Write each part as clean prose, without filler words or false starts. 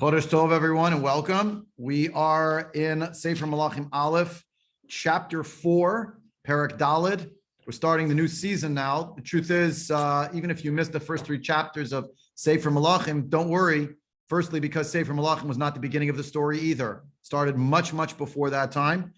Chodesh Tov, everyone, and welcome. We are in Sefer Melachim Alef, chapter 4, Perek Daled. We're starting the new season now. The truth is, even if you missed the first 3 chapters of Sefer Melachim, don't worry. Firstly, because Sefer Melachim was not the beginning of the story either. It started much, much before that time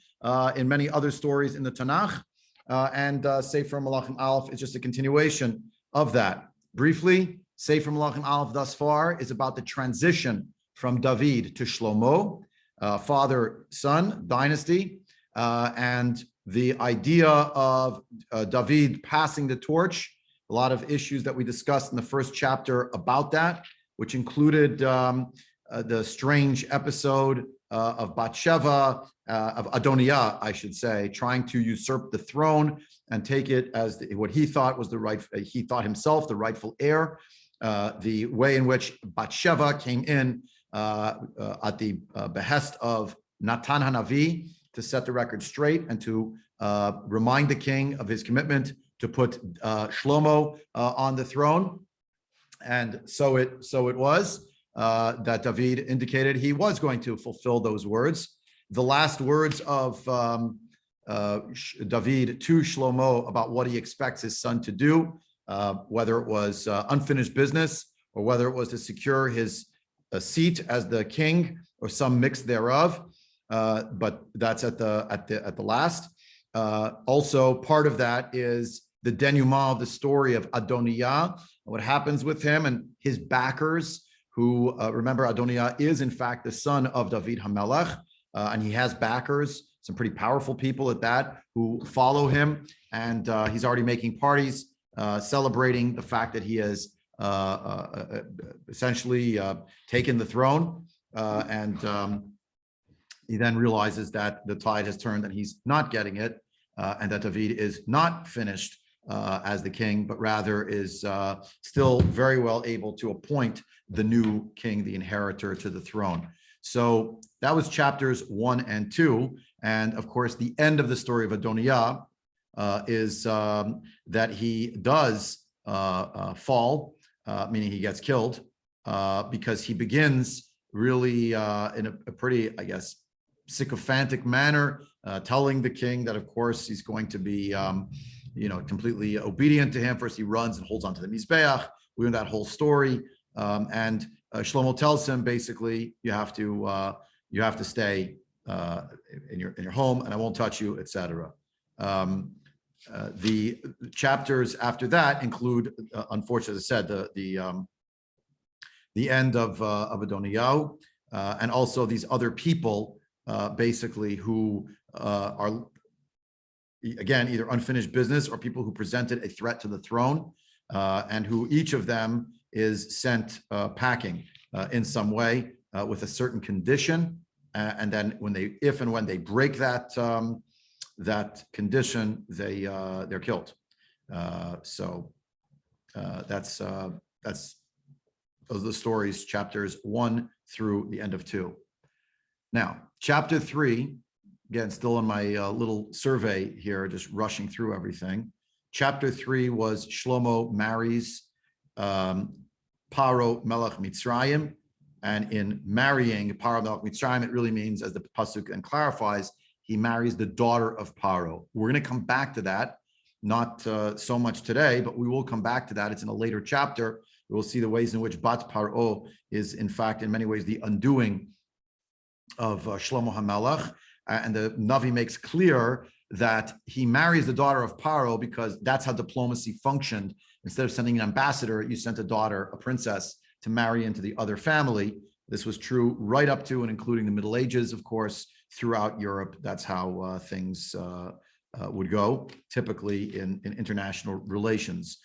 in many other stories in the Tanakh. And Sefer Melachim Alef is just a continuation of that. Briefly, Sefer Melachim Alef thus far is about the transition from David to Shlomo, father-son dynasty, and the idea of David passing the torch. A lot of issues that we discussed in the first chapter about that, which included the strange episode of Bathsheba, of Adoniah, I should say, trying to usurp the throne and take it as what he thought was the right. He thought himself the rightful heir. The way in which Bathsheba came in at the behest of Natan Hanavi to set the record straight and to remind the king of his commitment to put Shlomo on the throne. And so it was that David indicated he was going to fulfill those words. The last words of David to Shlomo about what he expects his son to do, whether it was unfinished business or whether it was to secure his seat as the king or some mix thereof, but that's at the last. Also, part of that is the denouement of the story of Adoniah, what happens with him and his backers, who remember Adoniah is in fact the son of David Hamelach, and he has backers, some pretty powerful people at that, who follow him, and he's already making parties celebrating the fact that he has essentially taken the throne, and he then realizes that the tide has turned and he's not getting it, and that David is not finished as the king, but rather is still very well able to appoint the new king, the inheritor to the throne. So that was chapters 1 and 2. And of course, the end of the story of Adoniah is that he does fall, meaning he gets killed, because he begins really in a pretty, I guess, sycophantic manner, telling the king that, of course, he's going to be, completely obedient to him. First, he runs and holds onto the Mizbeach. We know that whole story, and Shlomo tells him basically, you have to stay in your home, and I won't touch you, etc. The chapters after that include, unfortunately, as I said, the end of Adoniah, and also these other people, basically, who are, again, either unfinished business or people who presented a threat to the throne, and who each of them is sent packing in some way with a certain condition, and then if and when they break that condition, they're killed. So that's those are the stories, chapters 1 through the end of 2. Now, chapter 3, again, still in my little survey here, just rushing through everything. Chapter 3 was Shlomo marries Paro Melach Mitzrayim, and in marrying Paro Melach Mitzrayim, it really means, as the pasuk and clarifies, he marries the daughter of Paro. We're going to come back to that, not so much today, but we will come back to that. It's in a later chapter. We'll see the ways in which Bat Paro is, in fact, in many ways, the undoing of Shlomo HaMelech. And the Navi makes clear that he marries the daughter of Paro because that's how diplomacy functioned. Instead of sending an ambassador, you sent a daughter, a princess, to marry into the other family. This was true right up to and including the Middle Ages, of course, throughout Europe. That's how things would go, typically in international relations.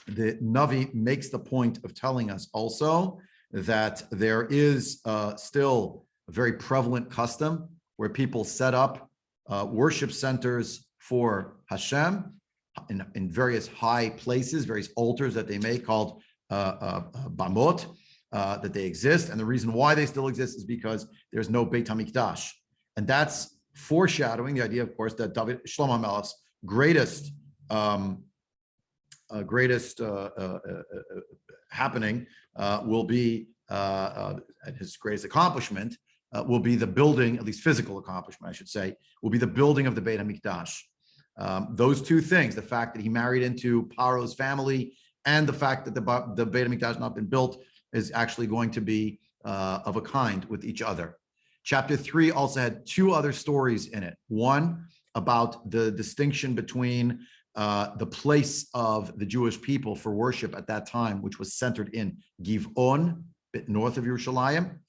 The Navi makes the point of telling us also that there is still a very prevalent custom where people set up worship centers for Hashem in various high places, various altars that they make called bamot, that they exist. And the reason why they still exist is because there's no Beit HaMikdash. And that's foreshadowing the idea, of course, that Shlomo HaMelech's greatest happening will be his greatest accomplishment will be the building, at least physical accomplishment, I should say, will be the building of the Beit HaMikdash. Those two things, the fact that he married into Paro's family and the fact that the Beit HaMikdash has not been built, is actually going to be of a kind with each other. Chapter 3 also had two other stories in it. One about the distinction between the place of the Jewish people for worship at that time, which was centered in Giv'on, a bit north of Yerushalayim,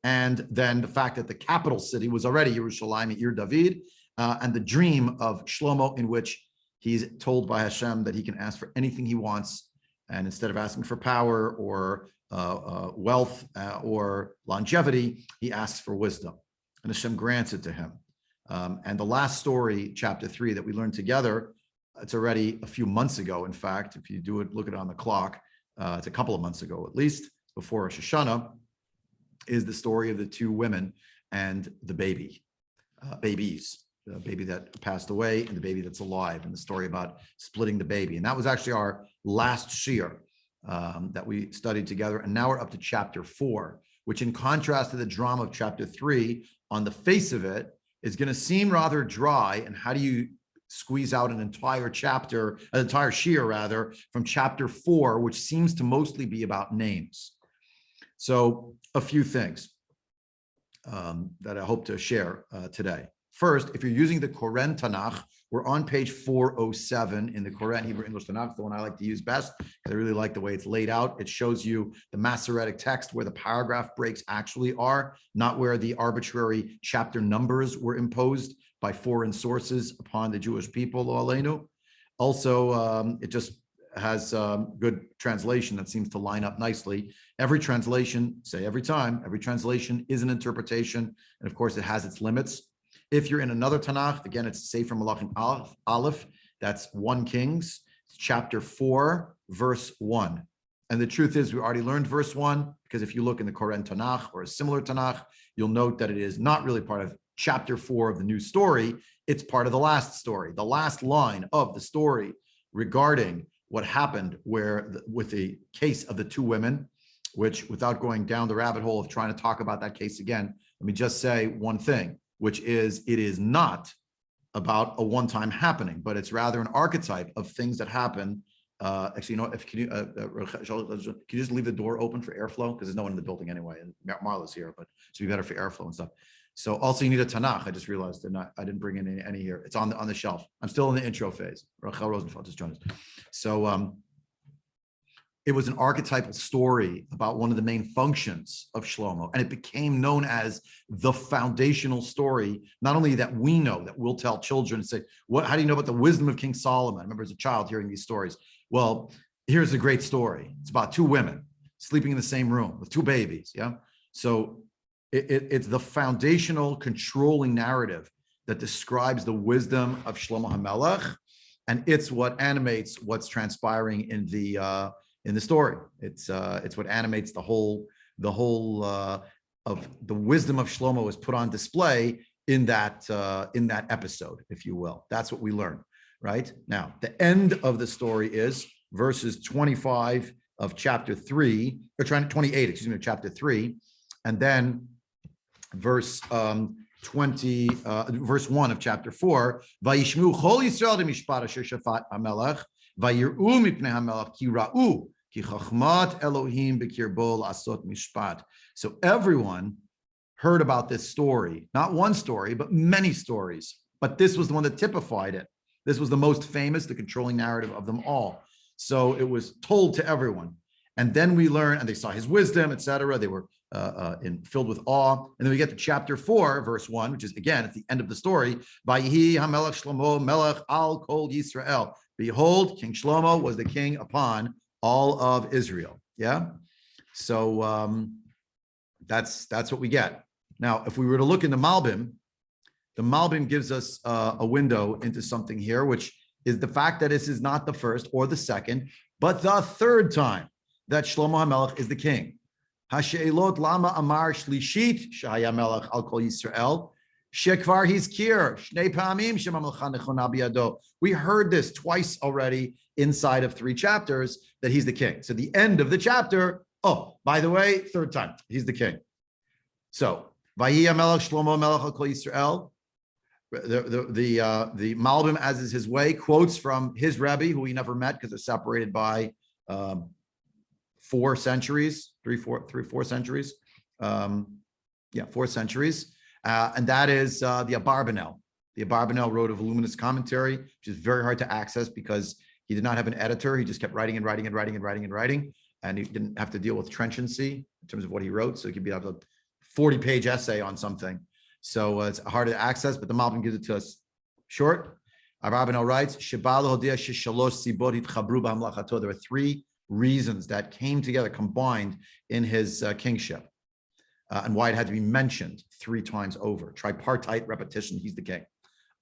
and then the fact that the capital city was already Yerushalayim, Ir David, and the dream of Shlomo, in which he's told by Hashem that he can ask for anything he wants, and instead of asking for power or wealth or longevity, he asks for wisdom, and Hashem grants it to him. And the last story, chapter 3, that we learned together, it's already a few months ago. In fact, if you do it, look at it on the clock, it's a couple of months ago, at least before Rosh Hashanah, is the story of the two women and the babies, the baby that passed away and the baby that's alive, and the story about splitting the baby. And that was actually our last shiur that we studied together. And now we're up to chapter 4, which, in contrast to the drama of chapter 3, on the face of it, is going to seem rather dry. And how do you squeeze out an entire chapter, an entire shiur rather, from chapter 4, which seems to mostly be about names? So a few things that I hope to share today. First, if you're using the Koren Tanakh, we're on page 407 in the Koren Hebrew English Tanakh, the one I like to use best because I really like the way it's laid out. It shows you the Masoretic text where the paragraph breaks actually are, not where the arbitrary chapter numbers were imposed by foreign sources upon the Jewish people, lo aleinu. Also, it just has good translation that seems to line up nicely. Every translation, say every time, every translation is an interpretation, and of course it has its limits. If you're in another Tanakh, again, it's Sefer Melachim Alef, that's 1 Kings, chapter 4, verse 1. And the truth is, we already learned verse 1, because if you look in the Koren Tanakh or a similar Tanakh, you'll note that it is not really part of chapter 4 of the new story. It's part of the last story, the last line of the story regarding what happened with the case of the two women, which, without going down the rabbit hole of trying to talk about that case again, let me just say one thing, which is it is not about a one-time happening, but it's rather an archetype of things that happen. Actually, you know, can you just leave the door open for airflow? Because there's no one in the building anyway, and Marla's here, but it should be better for airflow and stuff. So also you need a Tanakh. I just realized I didn't bring in any here. It's on the shelf. I'm still in the intro phase. Rachel Rosenfeld just joined us. So it was an archetypal story about one of the main functions of Shlomo, and it became known as the foundational story. Not only that we know, that we'll tell children and say, how do you know about the wisdom of King Solomon? I remember as a child hearing these stories. Well, here's a great story. It's about two women sleeping in the same room with two babies. Yeah. So it's the foundational controlling narrative that describes the wisdom of Shlomo HaMelech, and it's what animates what's transpiring in the story. It's what animates the whole of the wisdom of Shlomo is put on display in that episode, if you will. That's what we learn, right? Now, the end of the story is verses 25 of chapter 3, or 28, excuse me, of chapter 3, and then verse 1 of chapter 4. Vayishmu chol Yisrael demishpat asher shafat hamelech vayir'u mipnei hamelech ki ra'u ki chachmat Elohim b'kirbo la'asot mishpat. So everyone heard about this story, not one story, but many stories. But this was the one that typified it. This was the most famous, the controlling narrative of them all. So it was told to everyone. And then we learn, and they saw his wisdom, etc. They were filled with awe. And then we get to chapter 4, verse 1, which is, again, at the end of the story. Vayihi hamelech Shlomo melech al kol Yisrael. Behold, King Shlomo was the king upon all of Israel. Yeah. So that's what we get. Now, if we were to look in the Malbim gives us a window into something here, which is the fact that this is not the first or the second, but the third time that Shlomo HaMelech is the king. Hashe'elot lama amar shlishit shaya melech al kol Yisrael shekvar hizkir shnei pa'amim shemamlecha nechona biyado. We heard this twice already inside of 3 chapters that he's the king. So the end of the chapter Oh, by the way, third time, he's the king. So, Vayiya Melach Shlomo Melach al Kol Yisrael. The Malbim, as is his way, quotes from his Rebbe, who he never met because they're separated by 4 centuries, 4 centuries. 4 centuries. And that is the Abarbanel. The Abarbanel wrote a voluminous commentary, which is very hard to access because he did not have an editor. He just kept writing and writing and writing and writing and writing. And he didn't have to deal with trenchancy in terms of what he wrote. So it could be a 40-page essay on something. So it's hard to access, but the Malbim gives it to us short. Abarbanel writes, there were 3 reasons that came together, combined in his kingship. And why it had to be mentioned 3 times over. Tripartite repetition, he's the king.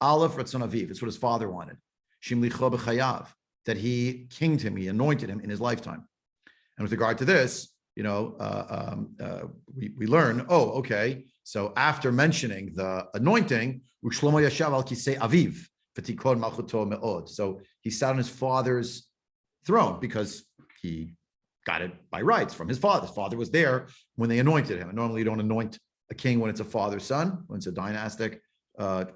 Alef Ratzon Aviv, it's what his father wanted. Shimlicho b'chayav, that he kinged him, he anointed him in his lifetime. And with regard to this, we learn, okay, so after mentioning the anointing, Shlomo yashav al kisei aviv, v'tikod malchuto me'od. So he sat on his father's throne because he got it by rights from his father. His father was there when they anointed him. And normally you don't anoint a king when it's a father-son, when it's a dynastic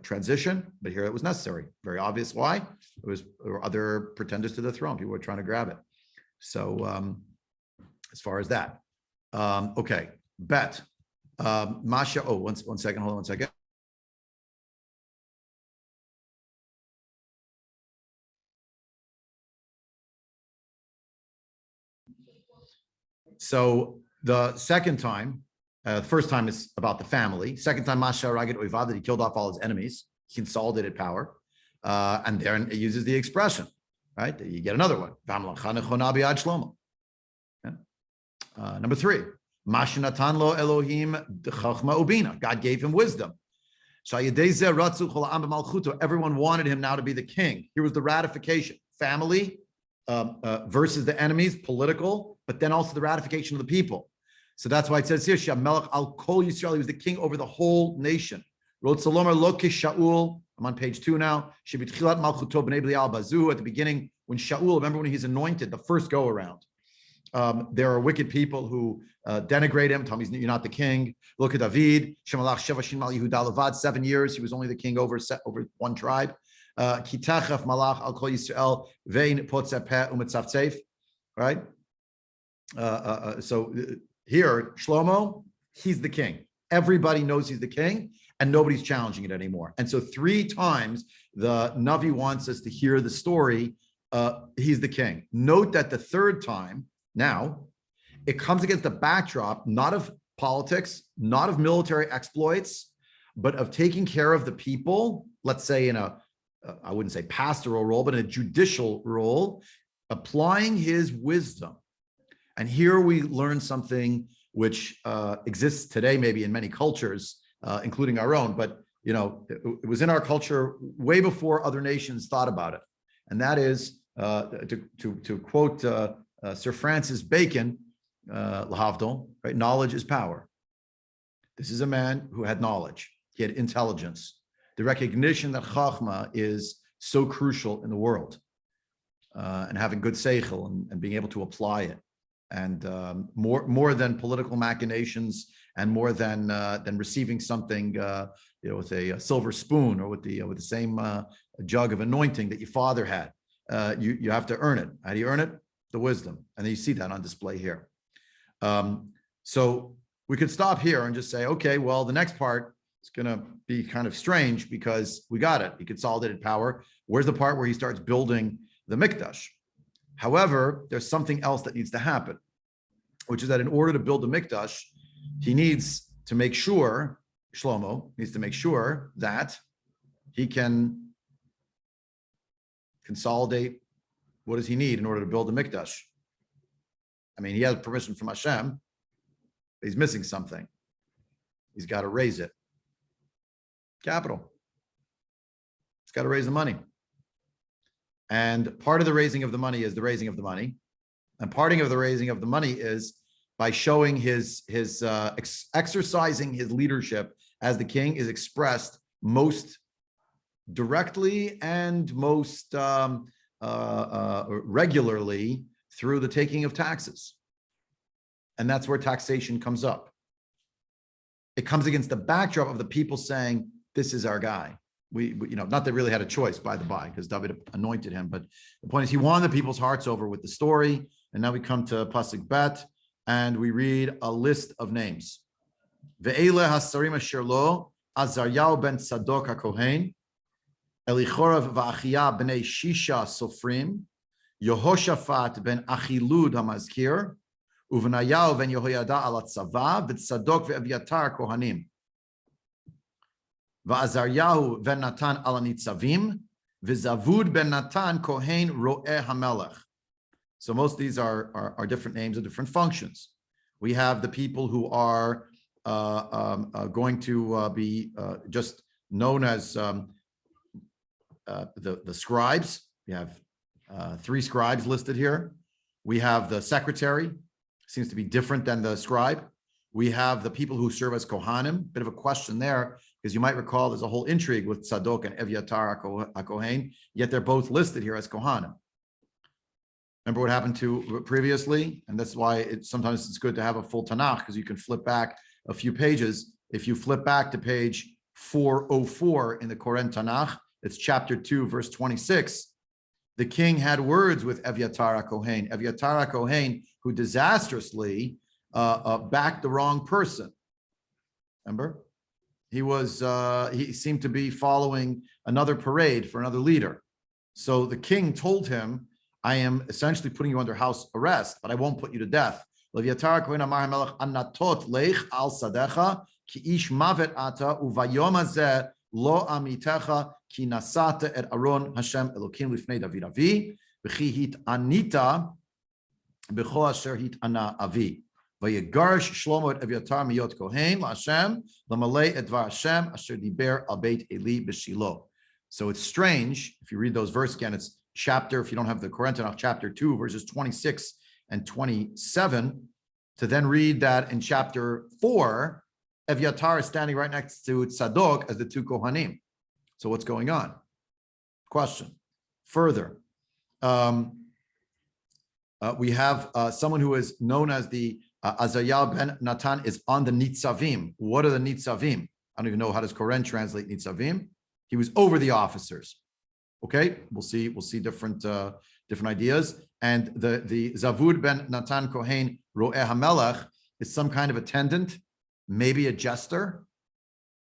transition, but here it was necessary. Very obvious why. There were other pretenders to the throne. People were trying to grab it. So as far as that. Okay, bet. Masha, one second, hold on one second. So the second time, the first time is about the family. Second time, Masha Ragid Oivad, that he killed off all his enemies. He consolidated power. And then it uses the expression, right? You get another one. Number 3, Mashinatan lo Elohim chachma ubina. God gave him wisdom. Everyone wanted him now to be the king. Here was the ratification. Family versus the enemies, political, but then also the ratification of the people. So that's why it says here, Melach al Kol Yisrael, he was the king over the whole nation. Wrote Salomer Loki Shaul. I'm on page 2 now. At the beginning, when Shaul, remember when he's anointed, the first go around. There are wicked people who denigrate him, tell him you're not the king. Look at David, 7 years, he was only the king over 1 tribe. Kitachaf Malach al Kol Yisrael vein potzepeh umetzavtzef. Right? So here, Shlomo, he's the king. Everybody knows he's the king, and nobody's challenging it anymore. And so 3 times the Navi wants us to hear the story. He's the king. Note that the 3rd time, now, it comes against the backdrop, not of politics, not of military exploits, but of taking care of the people, let's say in I wouldn't say pastoral role, but in a judicial role, applying his wisdom. And here we learn something which exists today, maybe in many cultures, including our own, but it was in our culture way before other nations thought about it. And that is, to quote Sir Francis Bacon, Lahavdol, right? Knowledge is power. This is a man who had knowledge. He had intelligence. The recognition that Chachma is so crucial in the world, and having good seichel and being able to apply it, and more than political machinations, and more than receiving something, with a silver spoon or with the same jug of anointing that your father had. You have to earn it. How do you earn it? The wisdom, and you see that on display here. So we could stop here and just say, okay, well, the next part is going to be kind of strange because we got it. He consolidated power. Where's the part where he starts building the Mikdash? However, there's something else that needs to happen, which is that in order to build the Mikdash, he needs to make sure, Shlomo needs to make sure that he can consolidate. What does he need in order to build the Mikdash? I mean, he has permission from Hashem, but he's missing something. He's got to raise it. Capital. He's got to raise the money. And part of the raising of the money is the raising of the money. And part of the raising of the money is by showing his exercising his leadership as the king is expressed most directly and most regularly through the taking of taxes. And that's where taxation comes up. It comes against the backdrop of the people saying, this is our guy. We not that they really had a choice, by the by, because David anointed him. But the point is, he won the people's hearts over with the story. And now we come to Pasuk Bet, and we read a list of names. Ve'ele hasarim asher lo, Azaryahu ben Tzadok HaKohen, Elichorav va'Achia b'nei Shisha Sofrim, Yehoshaphat ben Achilud HaMazkir, Uvenayahu ben Yehoyada al Tzava, v'Tzadok ve'Eviatar Kohanim. Va'Azaryahu ben Natan al Nitzavim, v'Zavud ben Natan Kohen Ro'eh HaMelech. So most of these are different names and different functions. We have the people who are going to be just known as the scribes. We have 3 scribes listed here. We have the secretary, seems to be different than the scribe. We have the people who serve as Kohanim. Bit of a question there, because you might recall there's a whole intrigue with Tzadok and Eviatar HaKohen, yet they're both listed here as Kohanim. Remember what happened to previously? And that's why sometimes it's good to have a full Tanakh, because you can flip back a few pages. If you flip back to page 404 in the Koren Tanakh, it's chapter 2, verse 26. The king had words with Eviatar HaKohen. Eviatar HaKohen, who disastrously backed the wrong person. Remember? He seemed to be following another parade for another leader. So the king told him, I am essentially putting you under house arrest, but I won't put you to death. Leviatar Kohen Amar HaMelech Anatot Leich Al Sadecha Ki Ish Mavet Ata Uvayom Hazeh Lo Amitecha Ki Nasata Et Aron Hashem Elokim Lifnei David Avi V'chi Hit Anita B'cho Asher Hit Ana Avi V'yegarish Shlomo Et Eviatar Miyot Kohen LaHashem L'malei Et Dvar Hashem Asher Diber Al Beit Eli B'Shilo. So it's strange, if you read those verses again, it's chapter, if you don't have the Koren Tanakh, chapter 2, verses 26 and 27, to then read that in chapter 4, Eviatar is standing right next to Tzadok as the 2 Kohanim. So what's going on? Question. Further, we have someone who is known as the Azaryahu ben Natan is on the Nitzavim. What are the Nitzavim? I don't even know how does Koren translate Nitzavim. He was over the officers. Okay, we'll see different ideas. And the Zavud ben Natan Kohen Ro'eh HaMelech is some kind of attendant, maybe a jester,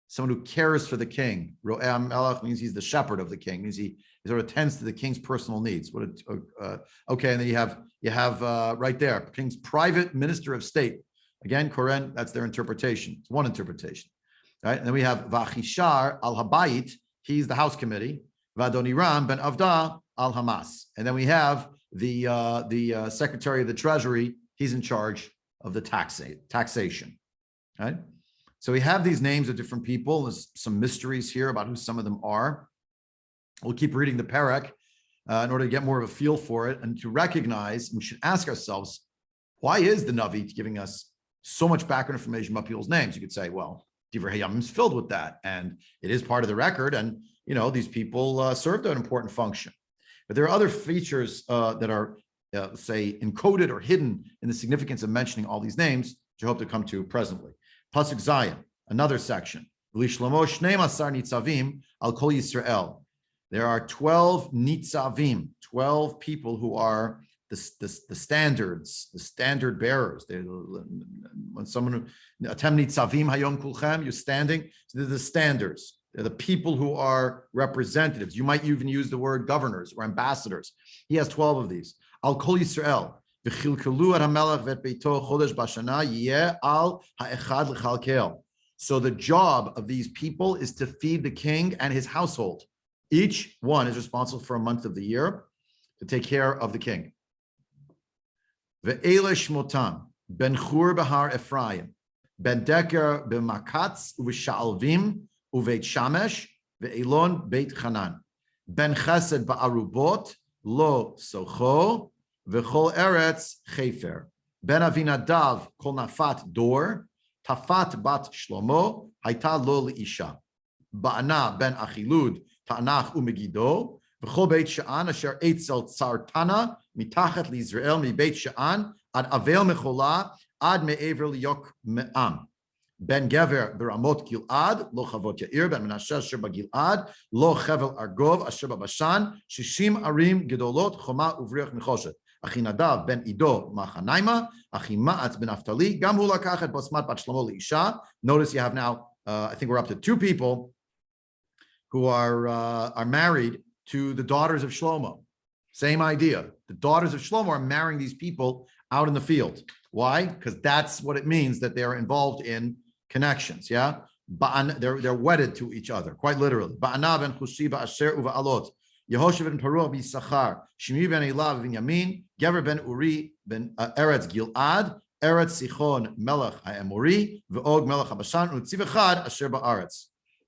someone who cares for the king. Ro'eh HaMelech means he's the shepherd of the king, means he sort of tends to the king's personal needs. Okay, and then you have right there, king's private minister of state. Again, Koren, that's their interpretation. It's one interpretation. Right? And then we have Vachishar al Habayit, he's the house committee. Vadoniram ben Avda al Hamas. And then we have the Secretary of the Treasury. He's in charge of the taxation. Right? So we have these names of different people. There's some mysteries here about who some of them are. We'll keep reading the Perek in order to get more of a feel for it and to recognize, and we should ask ourselves, why is the Navi giving us so much background information about people's names? You could say, well, Divrei Hayamim is filled with that, and it is part of the record, and these people served an important function. But there are other features that are, say, encoded or hidden in the significance of mentioning all these names, which I hope to come to presently. Pasuk Zayin, another section. L'shlomo shnei masar nitzavim al kol Yisrael. There are 12 nitzavim, 12 people who are the standards, the standard bearers. When someone atem nitzavim hayom kulchem, you're standing. So they're the standards. They're the people who are representatives. You might even use the word governors or ambassadors. He has 12 of these. Al kol Yisrael. So the job of these people is to feed the king and his household. Each one is responsible for a month of the year to take care of the king. Ve'ele shmotam ben Chur behar Ephraim, ben Deker b'Makatz u'Sha'alvim u'Veit Shamesh ve'Elon Beit Chanan, ben Chesed ba'Arubot lo Socho ve'Chol Eretz Chefer, ben Avinadav kol Nafat Dor, Tafat bat Shlomo hayta lo leisha, Ba'ana ben Achilud Ta'anach u'Megido, v'Chol Beit Sha'an asher Eitzel Tzartana mitachat liYisrael mi Beit Sha'an Ad avel mechola, ad me'ever liyok me'am. Ben Gever beramot Gilad, lo chavot Yair, ben Menashe asher Gilad, lo chevel argov asher Bashan, shishim arim gedolot choma uvriach nechoshet. Achinadav ben Ido Machanaima, Achimaatz ben Naftali, gam hu lakach et basmat bat Shlomo liisha. Notice you have now, I think we're up to 2 people who are married to the daughters of Shlomo. Same idea. The daughters of Shlomo are marrying these people out in the field. Why? Because that's what it means that they are involved in connections. Yeah, they're wedded to each other, quite literally. Ba'ana ben Chushiba asher uva'alot, Yehoshua ben Paruah b'Yisachar, Shimi ben Elav ben Yamin, Gever ben Uri ben Eretz Gilad, Eretz Sichon Melach ha'Emori, ve'og Melach ha'Bashan, u'tziv echad asher ba'aretz.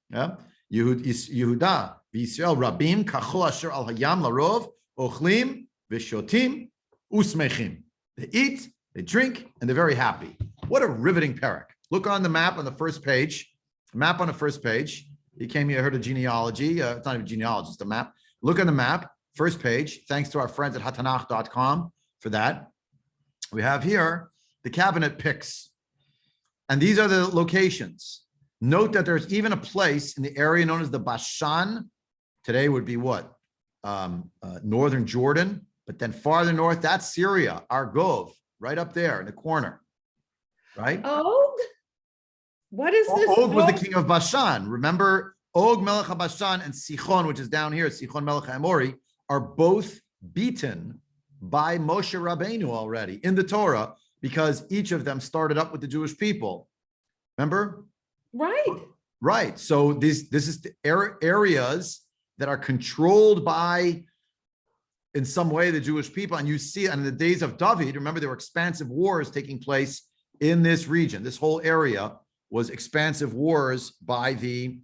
Yeah, Yehuda v'Yisrael Rabim kachol asher al hayam larov ochlim v'shotim usmechim. They eat, they drink, and they're very happy. What a riveting parak. Look on the map on the first page. Map on the first page. You came here, heard of genealogy. It's not even genealogy, it's a map. Look on the map, first page. Thanks to our friends at hatanach.com for that. We have here the cabinet picks. And these are the locations. Note that there's even a place in the area known as the Bashan. Today would be what? Northern Jordan. But then farther north, that's Syria, Argov, right up there in the corner. Right? Og? What is this? Og was the king of Bashan. Remember, Og Melech HaBashan and Sichon, which is down here, Sichon Melech HaEmori, are both beaten by Moshe Rabbeinu already in the Torah because each of them started up with the Jewish people. Remember? Right. Right. So this is the areas that are controlled by, in some way, the Jewish people. And you see, and in the days of David, remember, there were expansive wars taking place in this region. This whole area was expansive wars by the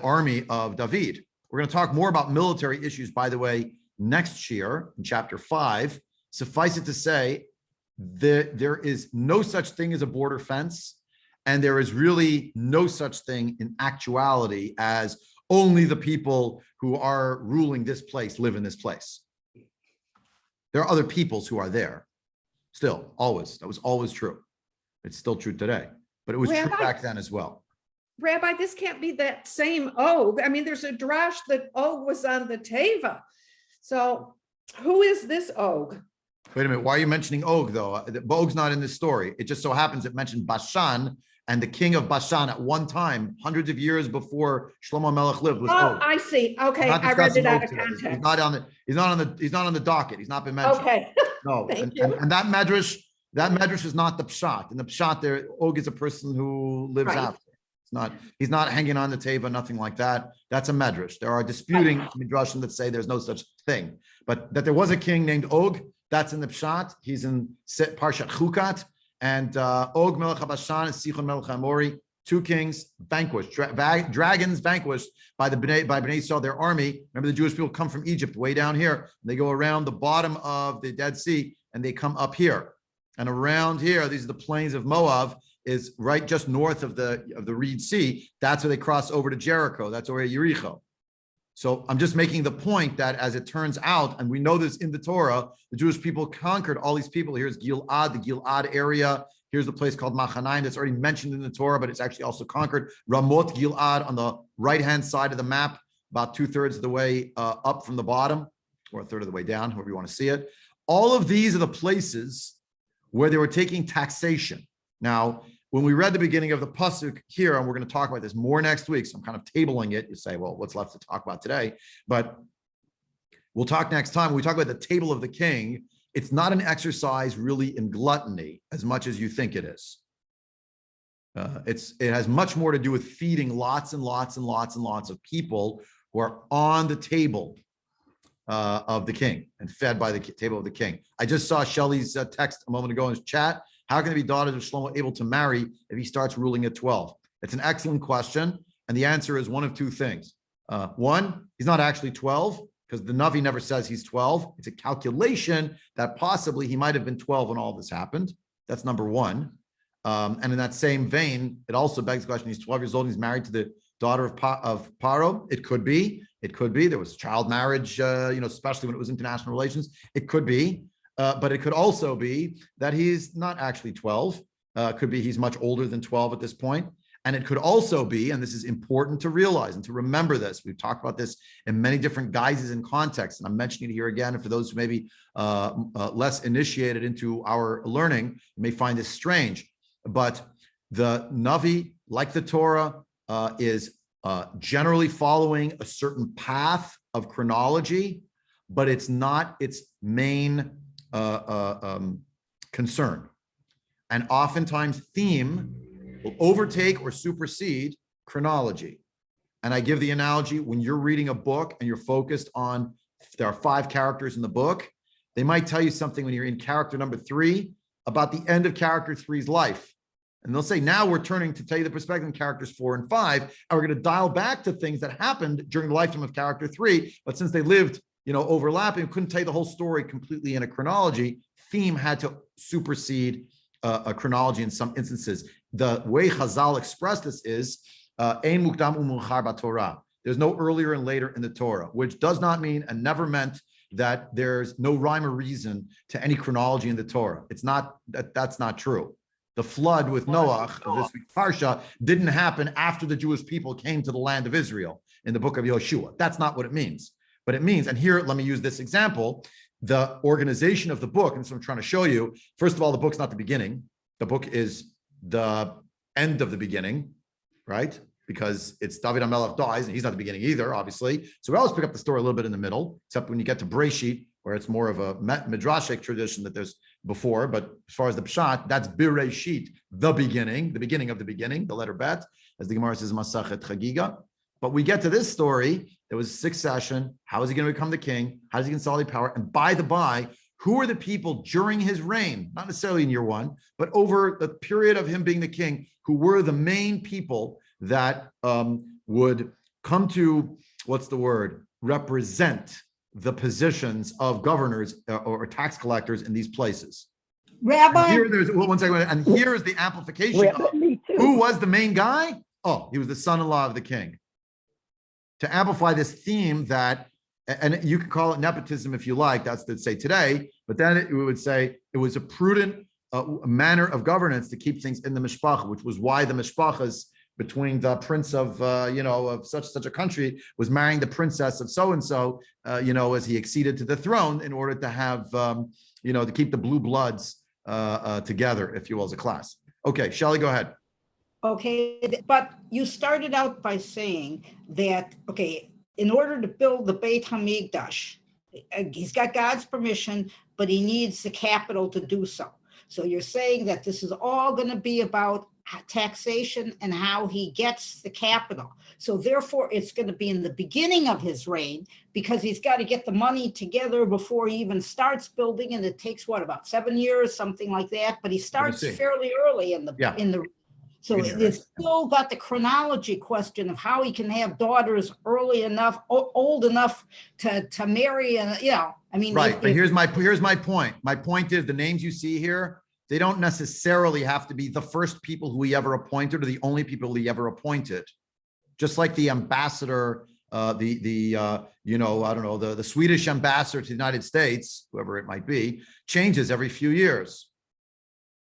army of David. We're going to talk more about military issues, by the way, next year in chapter 5. Suffice it to say that there is no such thing as a border fence, and there is really no such thing in actuality as only the people who are ruling this place live in this place. There are other peoples who are there. Still, always. That was always true. It's still true today, but it was true back then as well. Rabbi, this can't be that same Og. I mean, there's a drash that Og was on the Teva. So who is this Og? Wait a minute. Why are you mentioning Og, though? Og's not in this story. It just so happens it mentioned Bashan, and the king of Bashan at one time, hundreds of years before Shlomo Melech lived, was Og. I see. Okay, I read it out of context. He's not on the docket. He's not been mentioned. Okay. No, and that medrash is not the pshat. In the pshat, there Og is a person who lives after. He's not hanging on the teva, nothing like that. That's a medrash. There are disputing midrashim that say there's no such thing, but that there was a king named Og. That's in the pshat. He's in Parshat Chukat, and Og Melech HaBashan and Sichon Melech HaEmori, 2 kings vanquished, dragons vanquished by Bnei Yisrael, their army. Remember, the Jewish people come from Egypt way down here, and they go around the bottom of the Dead Sea, and they come up here. And around here, these are the plains of Moab, is right just north of the Reed Sea. That's where they cross over to Jericho. That's over Yericho. So I'm just making the point that, as it turns out, and we know this in the Torah, the Jewish people conquered all these people. Here's Gilad, the Gilad area. Here's the place called Machanaim that's already mentioned in the Torah, but it's actually also conquered. Ramot Gilad on the right-hand side of the map, about 2/3 of the way up from the bottom, or 1/3 of the way down, however you want to see it. All of these are the places where they were taking taxation. Now, when we read the beginning of the pasuk here, and we're going to talk about this more next week, so I'm kind of tabling it. You say, well, what's left to talk about today? But we'll talk next time. When we talk about the table of the king, it's not an exercise really in gluttony as much as you think it is. It has much more to do with feeding lots and lots and lots and lots of people who are on the table of the king and fed by the table of the king. I just saw Shelley's text a moment ago in his chat. How can the daughters of Shlomo able to marry if he starts ruling at 12? It's an excellent question. And the answer is one of 2 things. One, he's not actually 12 because the Navi never says he's 12. It's a calculation that possibly he might have been 12 when all this happened. That's number one. And in that same vein, it also begs the question, he's 12 years old and he's married to daughter of Paro. It could be. There was child marriage, especially when it was international relations. It could be. But it could also be that he's not actually 12. Could be he's much older than 12 at this point. And it could also be, and this is important to realize and to remember this, we've talked about this in many different guises and contexts, and I'm mentioning it here again, and for those who may be less initiated into our learning, you may find this strange, but the Navi, like the Torah, is generally following a certain path of chronology, but it's not its main concern. And oftentimes theme will overtake or supersede chronology. And I give the analogy, when you're reading a book and you're focused on, there are 5 characters in the book, they might tell you something when you're in character number 3 about the end of character 3's life. And they'll say, now we're turning to tell you the perspective in characters 4 and 5, and we're going to dial back to things that happened during the lifetime of character 3. But since they lived, overlapping, couldn't tell you the whole story completely in a chronology, theme had to supersede a chronology in some instances. The way Chazal expressed this is, Ein mukdam u'muchar b'Torah. There's no earlier and later in the Torah, which does not mean and never meant that there's no rhyme or reason to any chronology in the Torah. It's not that's not true. The flood with Noah of this week's Parsha didn't happen after the Jewish people came to the land of Israel in the book of Yoshua. That's not what it means. But it means, and here, let me use this example, the organization of the book, and so I'm trying to show you, first of all, the book's not the beginning. The book is the end of the beginning, right? Because it's David HaMelech dies, and he's not the beginning either, obviously. So we always pick up the story a little bit in the middle, except when you get to Breshit, where it's more of a midrashic tradition that there's before. But as far as the Pshat, that's Bereshit, the beginning of the beginning, the letter Bet, as the Gemara says, Masachet Chagiga. But we get to this story, there was succession. How is he going to become the king? How does he consolidate power? And by the by, who are the people during his reign, not necessarily in year 1, but over the period of him being the king, who were the main people that would come to, represent the positions of governors or tax collectors in these places. Rabbi, here is the amplification Rabbi, of who was the main guy? Oh, he was the son-in-law of the king. To amplify this theme that, and you could call it nepotism if you like, that's to say today, but then we would say it was a prudent manner of governance to keep things in the mishpacha, which was why the mishpachas between the prince of of such a country was marrying the princess of so and so, as he acceded to the throne in order to have to keep the blue bloods together, if you will, as a class. Okay, Shelley, go ahead. okay, but you started out by saying that, in order to build the Beit HaMikdash, he's got God's permission, but he needs the capital to do so. So you're saying that this is all going to be about taxation and how he gets the capital. So therefore, it's going to be in the beginning of his reign, because he's got to get the money together before he even starts building. And it takes about 7 years, something like that. But he starts fairly early in the. So it's still got the chronology question of how he can have daughters early enough, old enough to marry, and Right, but here's my point. My point is the names you see here, they don't necessarily have to be the first people who he ever appointed or the only people he ever appointed. Just like the ambassador, the Swedish ambassador to the United States, whoever it might be, changes every few years.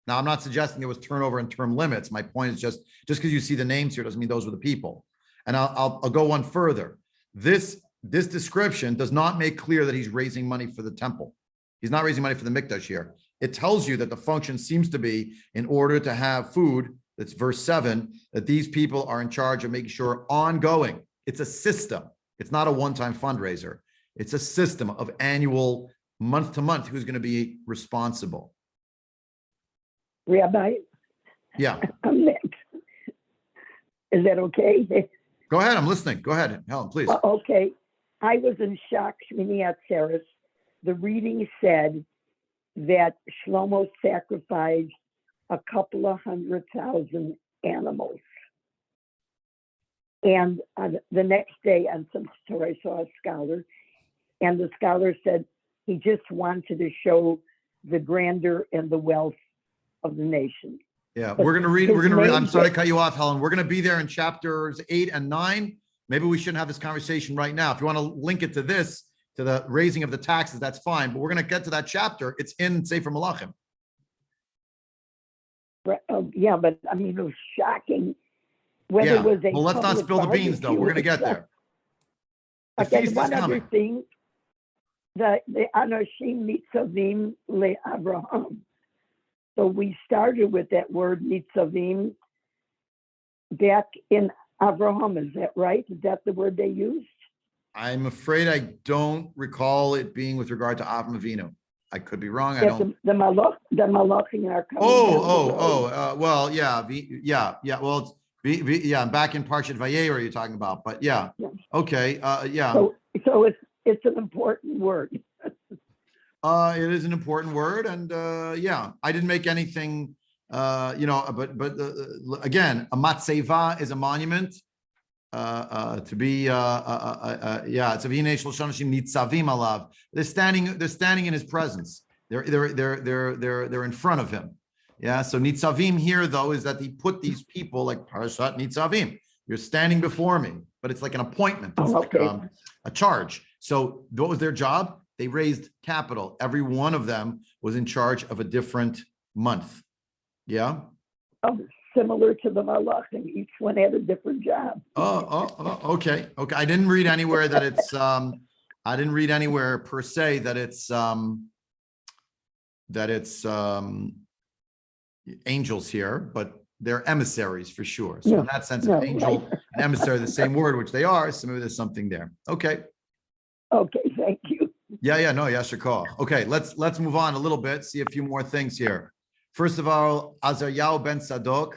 Now, I'm not suggesting there was turnover and term limits. My point is just because you see the names here doesn't mean those were the people. And I'll go one further. This description does not make clear that he's raising money for the temple. He's not raising money for the Mikdash here. It tells you that the function seems to be, in order to have food, that's verse 7, that these people are in charge of making sure ongoing. It's a system. It's not a one-time fundraiser. It's a system of annual, month to month, who's going to be responsible. Rabbi? Yeah. I'm next. Is that okay? Go ahead. I'm listening. Go ahead, Helen, please. Okay. I was in shock, Shmini Atzeres. The reading said that Shlomo sacrificed a couple of 100,000 animals. And the next day on some story, I saw a scholar, and the scholar said he just wanted to show the grandeur and the wealth of the nation. Yeah, But we're his gonna read, I'm name- sorry to cut you off, Helen. We're gonna be there in chapters 8 and 9. Maybe we shouldn't have this conversation right now. If you want to link it to this, to the raising of the taxes, that's fine, but we're gonna get to that chapter. It's in Sefer Melachim. Yeah, but I mean, it was shocking whether Yeah, it was a. well, let's not public spill the beans though. We're gonna barbecue get there. The Okay, feast is one other coming. thing, the Anoshim Nitzavim LeAvraham. So we started with that word Nitzavim back in Avraham, is that right? Is that the word they used? I'm afraid I don't recall it being with regard to Avram Avinu. I could be wrong. I That don't. the Malachim are coming down the road. Well, yeah, yeah. Well, yeah, I'm back in Parshat Vayera you're talking about, but yeah, Yeah. okay, yeah. So it's an important word. It is an important word, and yeah, I didn't make anything, but again, a matzeva is a monument. To be yeah, it's a v'hinei shlosh anashim nitzavim alav. They're standing in his presence. They're in front of him. Yeah, so nitzavim here though is that he put these people like parashat nitzavim. You're standing before me, but it's like an appointment. It's like a charge. So what was their job? They raised capital. Every one of them was in charge of a different month. Yeah. Similar to the Malachim, each one had a different job. Okay. I didn't read anywhere that it's I didn't read anywhere per se that it's angels here, but they're emissaries for sure. So in that sense, if angel and emissary are the same word, which they are, so maybe there's something there. Okay, thank you. Yeah, no, Yasher Koach. Okay, let's move on a little bit, see a few more things here. First of all, Azaryahu ben Sadok.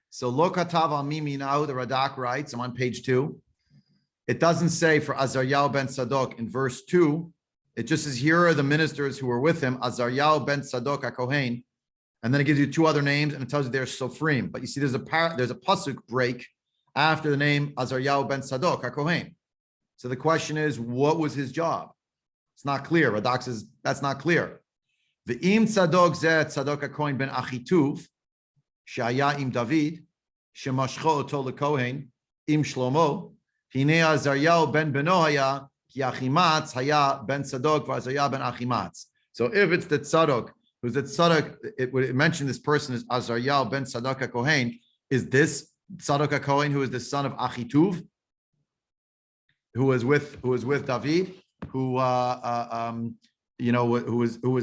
So Lo Katav al Mimi now, the Radak writes, I'm on page 2. It doesn't say for Azaryahu ben Sadok in verse 2. It just says, here are the ministers who were with him, Azaryahu ben Sadok HaKohen. And then it gives you 2 other names and it tells you they're Sofrim. But you see, there's a pasuk break after the name Azaryahu ben Sadok HaKohen. So the question is, what was his job? It's not clear. Radak says that's not clear. Ve'im Tzadok zeh Tzadok HaKohen ben Achituv, Shaya im David, Shemashcho oto leKohen, im Shlomo, Hinei Azaryahu ben Beno haya, ki Achimatz haya ben Tzadok v'Azaryahu ben Achimatz. So if it's the Tzadok, who's the Tzadok, it would mention this person is Azaryahu ben Tzadok HaKohen. Is this Tzadok HaKohen who is the son of Achituv, who was with David, who was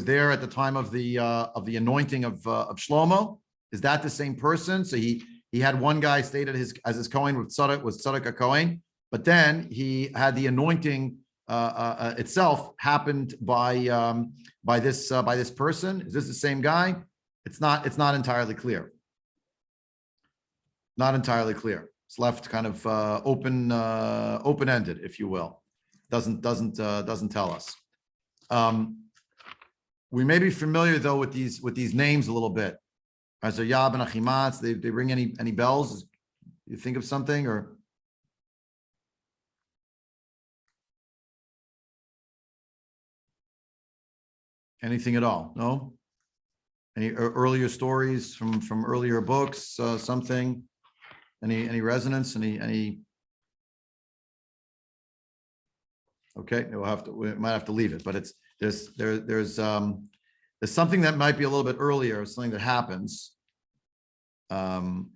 there at the time of the anointing of Shlomo? Is that the same person? So he had one guy stated as his Kohen was Tzadok HaKohen, but then he had the anointing itself happened by this person. Is this the same guy? It's not entirely clear. Not entirely clear. It's left kind of open-ended, if you will. Doesn't tell us. We may be familiar though with these names a little bit. Azaryahu ben Achimatz, they ring any bells? You think of something or? Anything at all? No? Any earlier stories from earlier books? Something? Any resonance? Any? Okay, we might have to leave it, but there's something that might be a little bit earlier, something that happens. That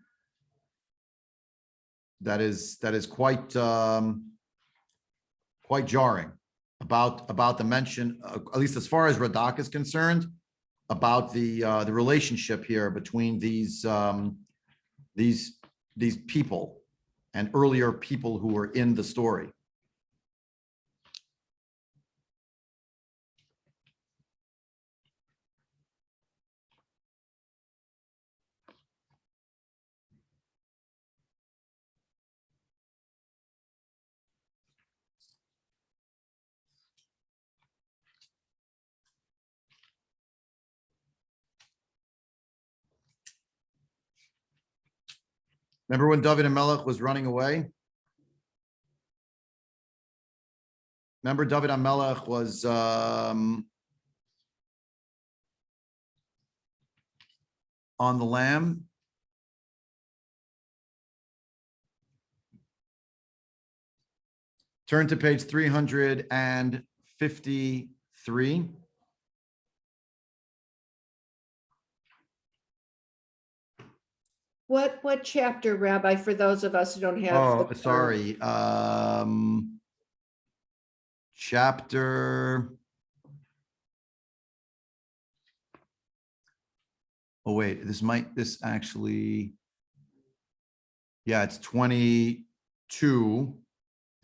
is quite jarring about the mention, at least as far as Radak is concerned, about the relationship here between these people and earlier people who were in the story. Remember when David and Melach was running away? Remember David and Melach was on the lamb. Turn to page 353. What chapter, Rabbi, for those of us who don't have? Oh, the- sorry. Chapter. Oh, wait, this actually. Yeah, it's 22.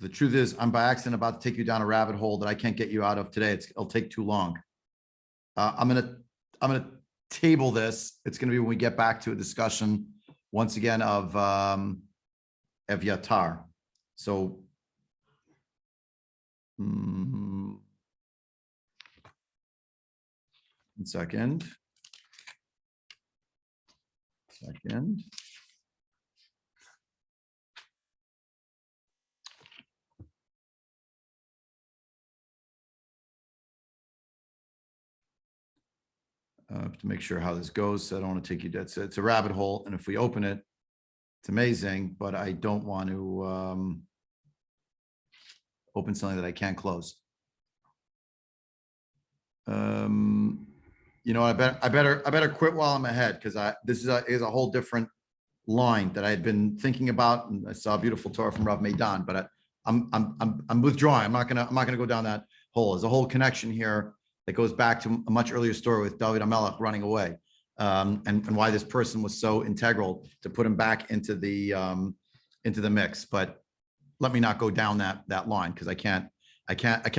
The truth is, I'm by accident about to take you down a rabbit hole that I can't get you out of today. It'll take too long. I'm gonna table this. It's gonna be when we get back to a discussion once again of Evyatar. So, 1 second. To make sure how this goes. So I don't want to take you dead. So it's a rabbit hole. And if we open it, it's amazing, but I don't want to open something that I can't close. You know, I better quit while I'm ahead, because this is a whole different line that I had been thinking about, and I saw a beautiful Torah from Rav Meidan, but I'm withdrawing. I'm not gonna go down that hole. There's a whole connection here that goes back to a much earlier story with David HaMelech running away, and why this person was so integral to put him back into the mix. But let me not go down that line, because I can't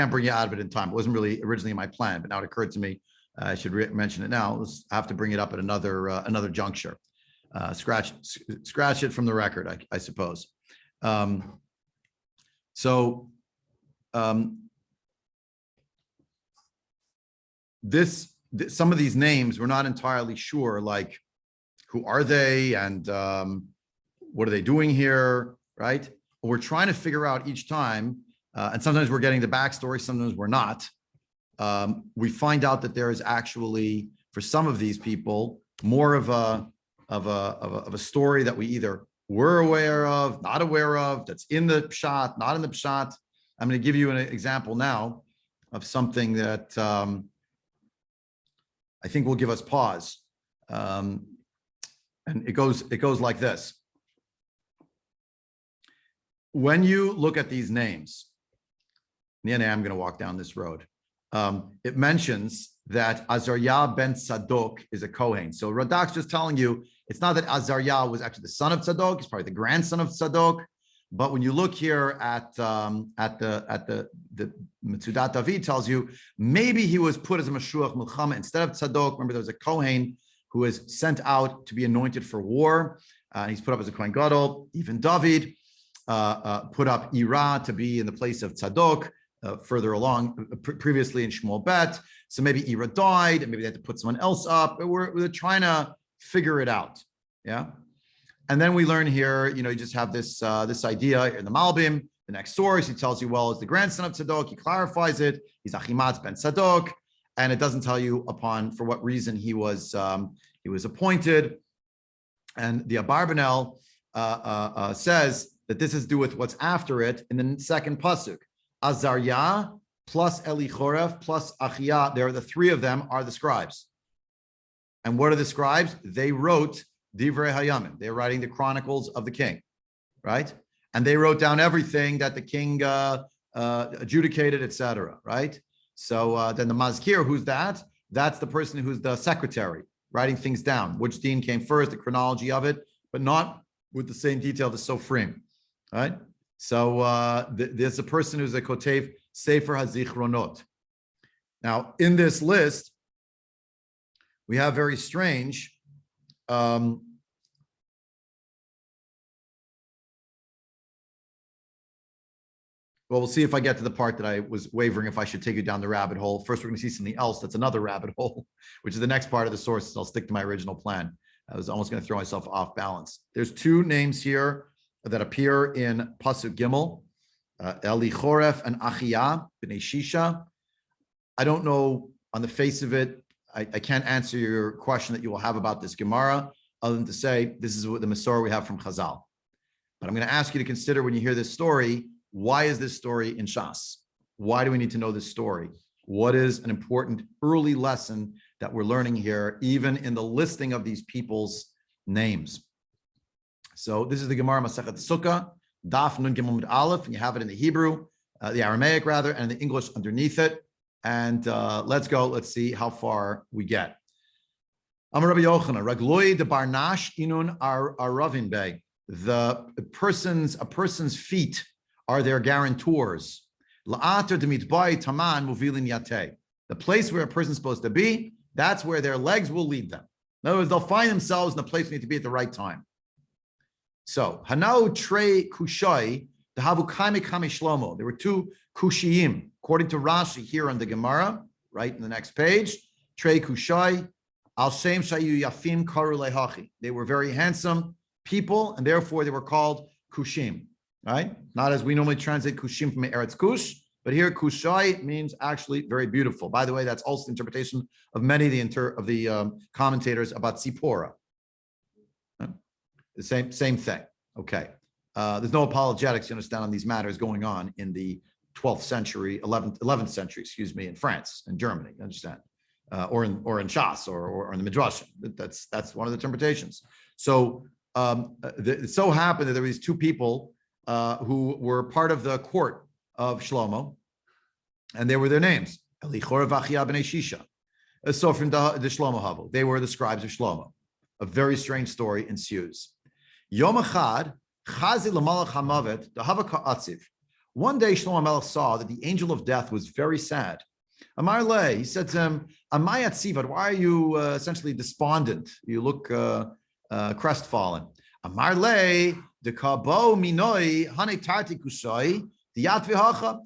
bring you out of it in time. It wasn't really originally in my plan, but now it occurred to me I should mention it now. I have to bring it up at another juncture. Scratch it from the record, I suppose. Some of these names we're not entirely sure, like who are they and what are they doing here, right? We're trying to figure out each time, and sometimes we're getting the backstory, sometimes we're not. We find out that there is actually, for some of these people, more of a story that we either were aware of, not aware of, that's in the pshat, not in the pshat. I'm going to give you an example now of something that I think will give us pause. And it goes like this. When you look at these names, I'm going to walk down this road. It mentions that Azariah ben Tzadok is a Kohen. So Radak's just telling you, it's not that Azariah was actually the son of Tzadok, he's probably the grandson of Tzadok. But when you look here at the Metzudat David tells you, maybe he was put as a Mashuach Milchama instead of Tzadok. Remember, there was a Kohen who was sent out to be anointed for war. He's put up as a Kohen Gadol. Even David put up Ira to be in the place of Tzadok. Further along, previously in Shmuel Bet. So maybe Ira died, and maybe they had to put someone else up. We're trying to figure it out. Yeah. And then we learn here, you just have this idea in the Malbim, the next source. He tells you, well, it's the grandson of Tzadok. He clarifies it. He's Achimatz ben Tzadok. And it doesn't tell you for what reason he was appointed. And the Abarbanel says that this is to do with what's after it in the second pasuk. Azariah plus Elichoref plus Achia, the three of them are the scribes. And what are the scribes? They wrote Divrei Hayamin. They're writing the chronicles of the king, right? And they wrote down everything that the king adjudicated, etc., right? So then the Mazkir, who's that? That's the person who's the secretary, writing things down. Which deen came first, the chronology of it, but not with the same detail as Sofrim, right? So there's a person who's a Kotev Sefer HaZichronot. Now, in this list, we have very strange well, we'll see if I get to the part that I was wavering if I should take you down the rabbit hole. First, we're going to see something else that's another rabbit hole, which is the next part of the sources. I'll stick to my original plan. I was almost going to throw myself off balance. There's two names here that appear in Pasuk Gimel, Elichoref and Achia, B'nai Shisha. I don't know on the face of it I can't answer your question that you will have about this Gemara, other than to say this is what the Masorah we have from Chazal. But I'm going to ask you to consider when you hear this story, why is this story in Shas? Why do we need to know this story? What is an important early lesson that we're learning here, even in the listing of these people's names? So this is the Gemara Masechet Sukkah, Daf Nun Gimel Mud Alef, and you have it in the Hebrew, the Aramaic rather, and the English underneath it. And let's go. Let's see how far we get. Amar Rabbi Yochanan, Ragloi de Barnash Inun Aravin Bey. A person's feet are their guarantors. La'ater demitbai taman muvilin yate. The place where a person's supposed to be, that's where their legs will lead them. In other words, they'll find themselves in the place they need to be at the right time. So, Hanau Trey Kushai, the Havu Kaime Kame Shlomo. There were two Kushiyim, according to Rashi here on the Gemara, right in the next page. Trey Kushai, Al Shem Shayu Yafim Karu Lehachi. They were very handsome people, and therefore they were called Kushim, right? Not as we normally translate Kushim from Eretz Kush, but here Kushai means actually very beautiful. By the way, that's also the interpretation of many of the commentators about Tzipora. The same thing. Okay. There's no apologetics, you understand, on these matters going on in the 12th century, 11th century, in France and Germany, you understand? Or in Shas or in the Midrashim. That's one of the interpretations. So it so happened that there were these two people who were part of the court of Shlomo, and they were their names. Elichor v'Achia b'nei Shisha. So from the Shlomo Havu, they were the scribes of Shlomo. A very strange story ensues. Yom Echad, Chazi l'Malach Hamavet, the Havaka Atziv. One day Shlomo Melech saw that the angel of death was very sad. Amar Le, he said to him, Amay Atzivad, why are you essentially despondent? You look crestfallen. Amar Le, the Kabo Minoi, Hane Tarti Kusoi, the Yatvihacha.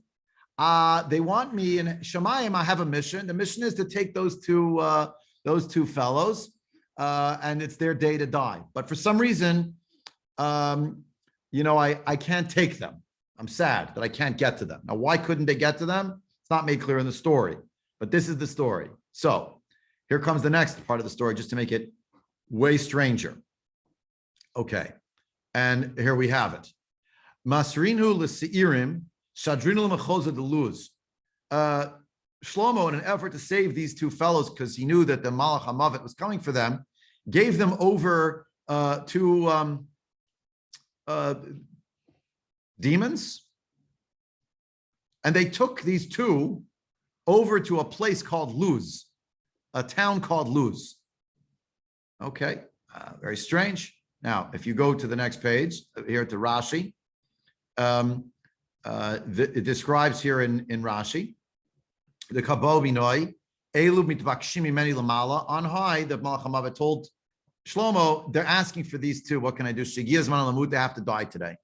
They want me in Shemayim. I have a mission. The mission is to take those two fellows, and it's their day to die. But for some reason, I can't take them. I'm sad that I can't get to them. Now, why couldn't they get to them? It's not made clear in the story, but this is the story. So here comes the next part of the story, just to make it way stranger. Okay, and here we have it. Masrinu l'seirim shadrinu l'mechoza deluz. Shlomo, in an effort to save these two fellows, because he knew that the Malach Hamavet was coming for them, gave them over to demons, and they took these two over to a place called Luz, a town called Luz. Okay, very strange. Now, if you go to the next page, here to Rashi, it describes here in Rashi, the Kabo Binoi, Elu mitvakshimi meni lamala. On high, the Malach Hamavet told Shlomo, they're asking for these two. What can I do? Shigiyaz man lamut, they have to die today.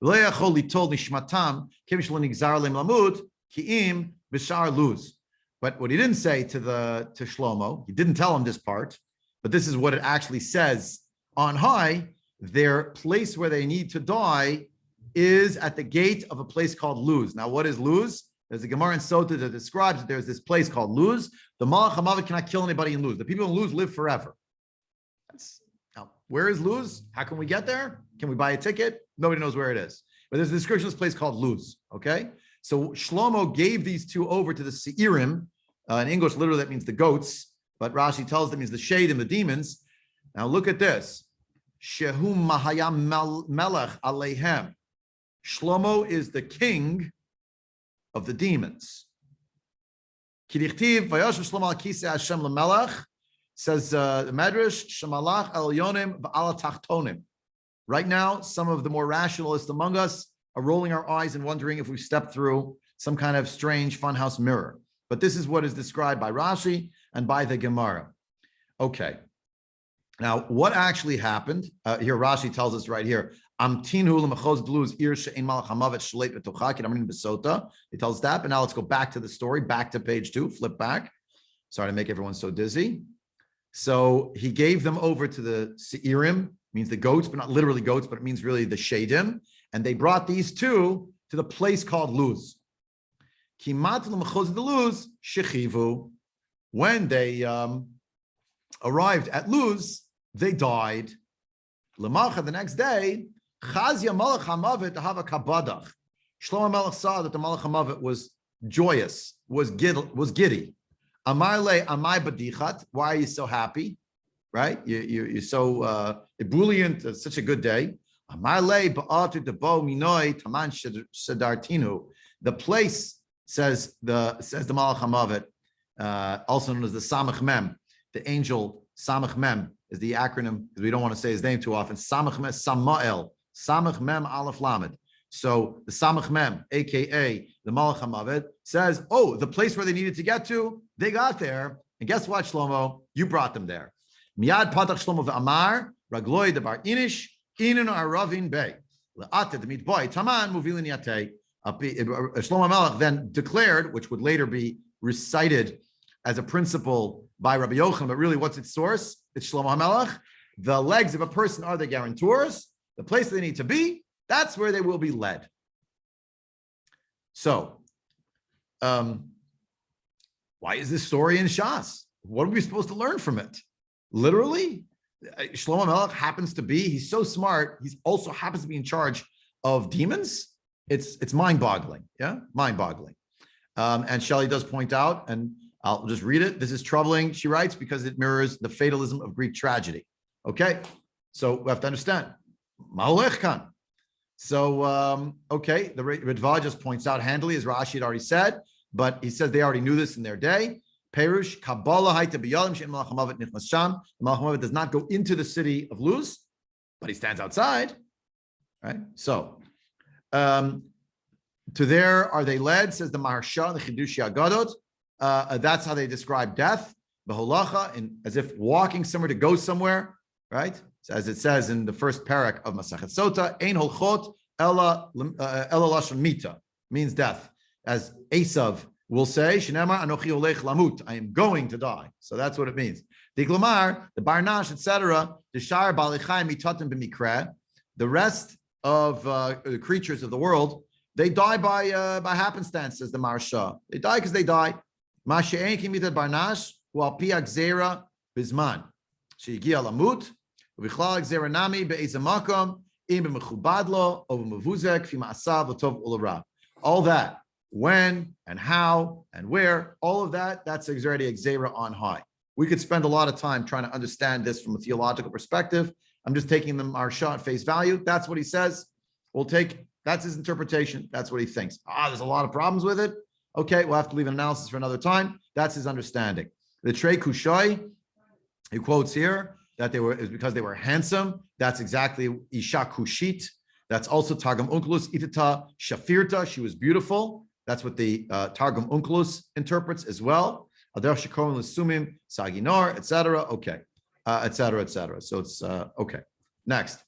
Le'acholi told nishmatam kim shloni gzar lem lamut kiim b'shar luz. But what he didn't say to Shlomo, he didn't tell him this part, but this is what it actually says on high. Their place where they need to die is at the gate of a place called Luz. Now, what is Luz? There's a Gemara in Sota that describes that there's this place called Luz. The Malach Hamavet cannot kill anybody in Luz. The people in Luz live forever. Now, where is Luz? How can we get there? Can we buy a ticket? Nobody knows where it is. But there's a description of this place called Luz. Okay? So Shlomo gave these two over to the Seirim. In English, literally, that means the goats. But Rashi tells them it means the Shadim, the demons. Now, look at this. Shehum Mahayam Melech Aleihem. Shlomo is the king of the demons. Kirichtiv Vayoshev Shlomo al Kisei Hashem LeMelech, says the Medrash, Shemalach El Yonim V'Ala Tachtonim. Right now, some of the more rationalists among us are rolling our eyes and wondering if we've stepped through some kind of strange funhouse mirror. But this is what is described by Rashi and by the Gemara. Okay. Now, what actually happened? Here, Rashi tells us right here. He tells us that, but now let's go back to the story, back to page 2, flip back. Sorry to make everyone so dizzy. So he gave them over to the Seirim, means the goats, but not literally goats, but it means really the Shadim. And they brought these two to the place called Luz. when they arrived at Luz, they died. Lemacha, the next day, Chazia Malach Hamavet to have a kabadach. Shlomo Melech saw that the Malach Hamavet was joyous, was giddy. Amar le amai badichat. Why are you so happy? Right? You're so ebullient. It's such a good day. Amar le ba'atu debo minoi taman shedartinu. The place says the Malach Hamavet, also known as the Samach Mem, the angel Samach Mem is the acronym because we don't want to say his name too often. Samach Mem Samael, Samach Mem Alef Lamed. So the Samach Mem, aka the Malach Hamavet, says, "Oh, the place where they needed to get to, they got there, and guess what, Shlomo? You brought them there." Miyad Patach Shlomo ve'Amar Ragloi debar Inish Inin Aravin Bey Le'ated Mitboy Taman Muvilin Yatei. Shlomo Melech then declared, which would later be recited as a principle by Rabbi Yochanan, but really, what's its source? It's Shlomo HaMelech. The legs of a person are the guarantors. The place they need to be, that's where they will be led. So, why is this story in Shas? What are we supposed to learn from it? Literally, Shlomo Melech happens to be, he's so smart, he also happens to be in charge of demons. It's mind-boggling, yeah? Mind-boggling. And Shelley does point out, and I'll just read it. This is troubling, she writes, because it mirrors the fatalism of Greek tragedy. Okay, so we have to understand. Malach Khan. So, okay, the Ritva just points out handily, as Rashi had already said, but he says they already knew this in their day. Perush, Kabbalah, Haita Biyalim, Shein Malach Hamavet Nichnas Sham. Malach Hamavet does not go into the city of Luz, but he stands outside, right? So, to there are they led, says the Maharsha, the Chidushi Agadot. That's how they describe death, the holacha, and as if walking somewhere to go somewhere, right? So as it says in the first parak of Masachet Sota, Ein holchot ela lashon mita, means death. As Esav will say, Shenema anochi olech lamut, I am going to die. So that's what it means. Diglamar, the Barnash, etc., the Shar Balichai mitatim b'mikra, the rest of the creatures of the world, they die by happenstance, says the Maharsha. They die because they die. Masha'en kimitat barnash u'al pi agzera bizman she'igia lamut u'bichlal agzera nami be'ezeh makom im b'mechubad lo o b'mevuzek fi ma'asav l'tov u'l'ra. All that, when and how and where, all of that, that's already agzera on high. We could spend a lot of time trying to understand this from a theological perspective. I'm just taking them our shot face value. That's what he says. That's his interpretation. That's what he thinks. There's a lot of problems with it. Okay, we'll have to leave an analysis for another time. That's his understanding. The Trei Kushai, he quotes here that is because they were handsome. That's exactly Isha Kushit. That's also Targum Onkelos Itata Shafirta. She was beautiful. That's what the Targum Onkelos interprets as well. Ader Shikorim Lesumim Saginar, etc. Okay, etc. etc. So it's okay. Next.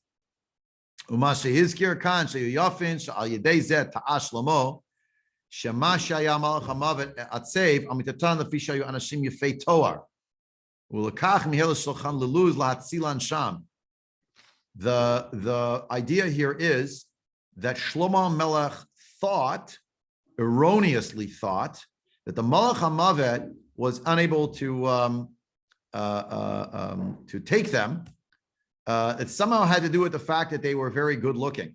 Umashe Hizkir Khan Sheyuyafin Shal Yedei Zet Ta'ash Lomo Shema Shaya Malach Hamavet Atsev Amitatan Lefi Shayu Anashim Yefei Toar Ulakach Mihel Shulchan Leluz Lahatzilan Sham. The idea here is that Shlomo Melech erroneously thought, that the Malach Hamavet was unable to take them. It somehow had to do with the fact that they were very good looking.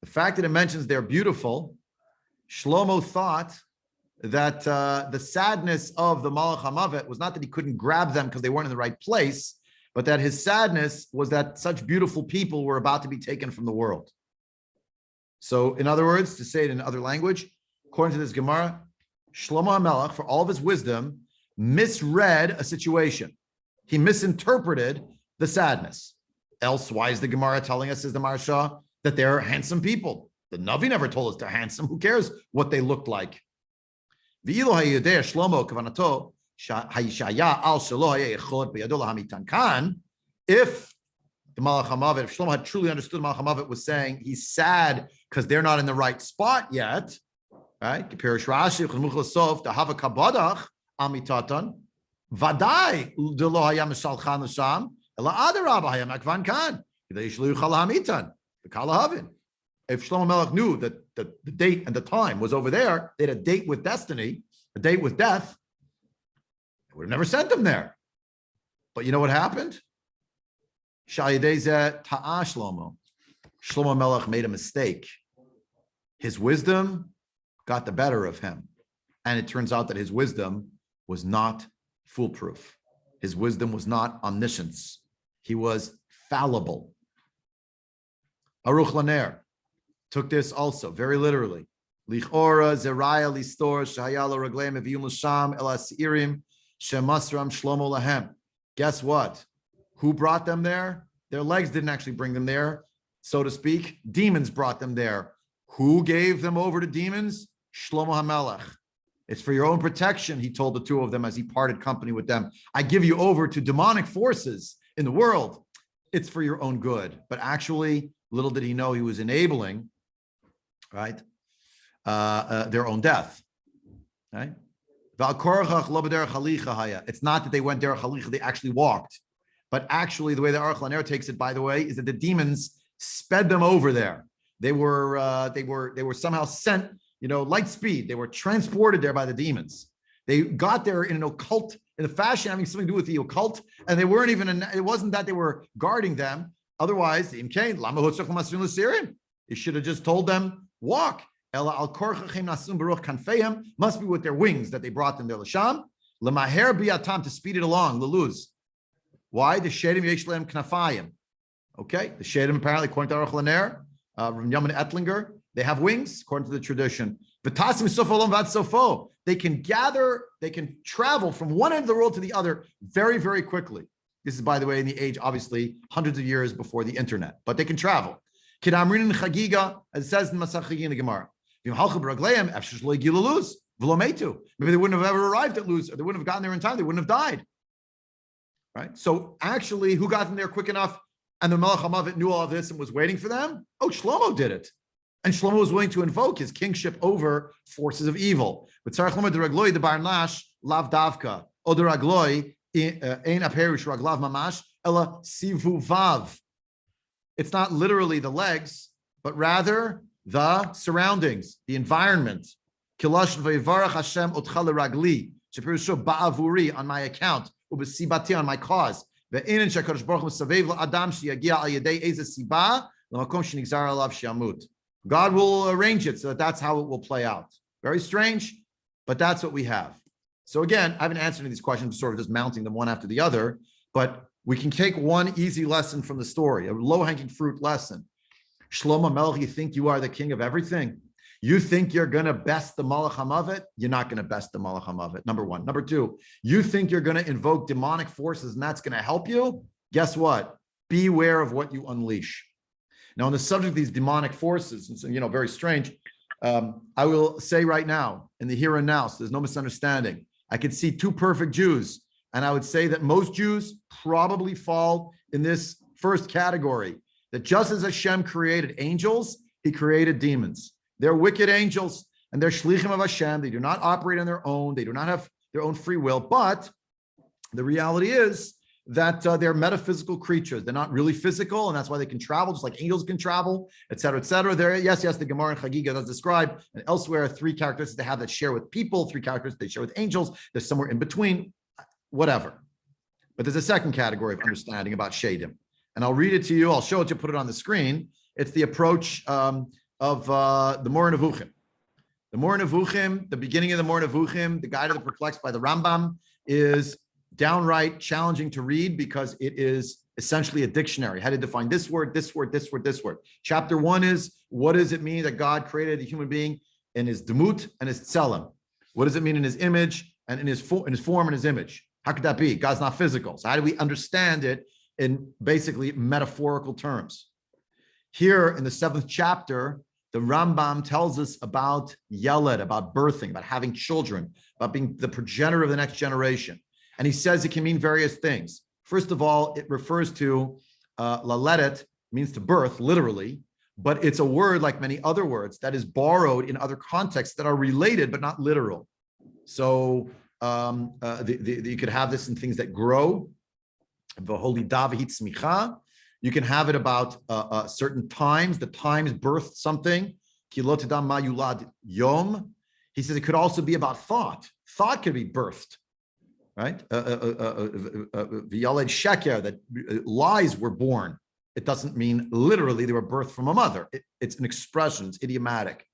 The fact that it mentions they're beautiful, Shlomo thought that the sadness of the Malach Hamavet was not that he couldn't grab them because they weren't in the right place, but that his sadness was that such beautiful people were about to be taken from the world. So, in other words, to say it in other language, according to this Gemara, Shlomo HaMelech, for all of his wisdom, misread a situation. He misinterpreted the sadness. Else, why is the Gemara telling us, as the Maharsha, that they're handsome people? The Navi never told us they're handsome. Who cares what they looked like? If the Malach Hamavet, if Shlomo had truly understood Malach Hamavet was saying he's sad because they're not in the right spot yet, right? Pirish Rashi, to have a kabadach amitatan, vaday de lo hayam shalchan l'sham, ela adarabah hayam akvan kan, they shlu chalamitan, the kalahavin. If Shlomo Melech knew that the date and the time was over there, they had a date with destiny, a date with death. would have never sent them there. But you know what happened? Shlomo Melach made a mistake. His wisdom got the better of him. And it turns out that his wisdom was not foolproof. His wisdom was not omniscience. He was fallible. Aruch Laner took this also very literally. Lichora zeraya listor shahayala ragleim eviyum l'sham el asirim shemasram shlomo lahem. Guess what? Who brought them there? Their legs didn't actually bring them there, so to speak. Demons brought them there. Who gave them over to demons? Shlomo HaMelech. It's for your own protection, he told the two of them as he parted company with them. I give you over to demonic forces in the world. It's for your own good. But actually, little did he know he was enabling, right, their own death. Right? It's not that they went derech halicha, they actually walked. But actually, the way the Aruch Laner takes it, by the way, is that the demons sped them over there. They were somehow sent, light speed. They were transported there by the demons. They got there in an occult, in a fashion having something to do with the occult, and they weren't even. It wasn't that they were guarding them. Otherwise, you should have just told them walk. Must be with their wings that they brought them there. L'sham l'maher biatam, to speed it along. L'luz. Why? The shedim yesh lehem knafayim. Okay, the shedim apparently, according to Aruch Laner, from Yamin Ettlinger, they have wings, according to the tradition. They can gather, they can travel from one end of the world to the other very, very quickly. This is, by the way, in the age, obviously, hundreds of years before the internet, but they can travel. As it says in Masach Chagigah in the Gemara. Maybe they wouldn't have ever arrived at Luz, or they wouldn't have gotten there in time, they wouldn't have died. Right? So actually, who got them there quick enough? And the Melech Hamavet knew all of this and was waiting for them? Oh, Shlomo did it. And Shlomo was willing to invoke his kingship over forces of evil. But Tzarech Lomar deragloi de barnash lav davka. O deragloi ein aperish raglav mamash ela sivuvav. It's not literally the legs, but rather the surroundings, the environment. Kilash ve'varach Hashem otcha leragli. Shepirusho ba'avuri, on my account. Ubesibati, on my cause. God will arrange it so that that's how it will play out. Very strange, but that's what we have. So again, I haven't answered any of these questions, sort of just mounting them one after the other, but we can take one easy lesson from the story, a low-hanging fruit lesson. Shlomo Melech, you think you are the king of everything? You think you're going to best the Malach Hamavet? You're not going to best the Malach Hamavet, number one. Number two, you think you're going to invoke demonic forces and that's going to help you? Guess what? Beware of what you unleash. Now, on the subject of these demonic forces, and so, very strange, I will say right now, in the here and now, so there's no misunderstanding, I could see two perfect Jews, and I would say that most Jews probably fall in this first category, that just as Hashem created angels, he created demons. They're wicked angels, and they're shlichim of Hashem. They do not operate on their own. They do not have their own free will. But the reality is that they're metaphysical creatures. They're not really physical, and that's why they can travel, just like angels can travel, et cetera, et cetera. Yes, the Gemara and Chagigah does describe, and elsewhere, three characteristics they have that share with people, three characteristics they share with angels. There's somewhere in between, whatever. But there's a second category of understanding about Shadim. And I'll read it to you. I'll show it to you, put it on the screen. It's the approach of the Moreh Nevuchim. The Moreh Nevuchim, the beginning of the Moreh Nevuchim, the Guide of the Perplexed by the Rambam, is downright challenging to read because it is essentially a dictionary. How to define this word, this word, this word, this word. Chapter 1 is, what does it mean that God created a human being in his demut and his tselem? What does it mean in his image and in his form and his image? How could that be? God's not physical. So how do we understand it in basically metaphorical terms? Here in the 7th chapter, the Rambam tells us about Yeled, about birthing, about having children, about being the progenitor of the next generation. And he says it can mean various things. First of all, it refers to laledet, means to birth, literally, but it's a word like many other words that is borrowed in other contexts that are related but not literal. So you could have this in things that grow. You can have it about certain times. The times birthed something. He says it could also be about thought. Thought could be birthed, right? V'yaled sheker, that lies were born. It doesn't mean literally they were birthed from a mother. It's an expression, it's idiomatic.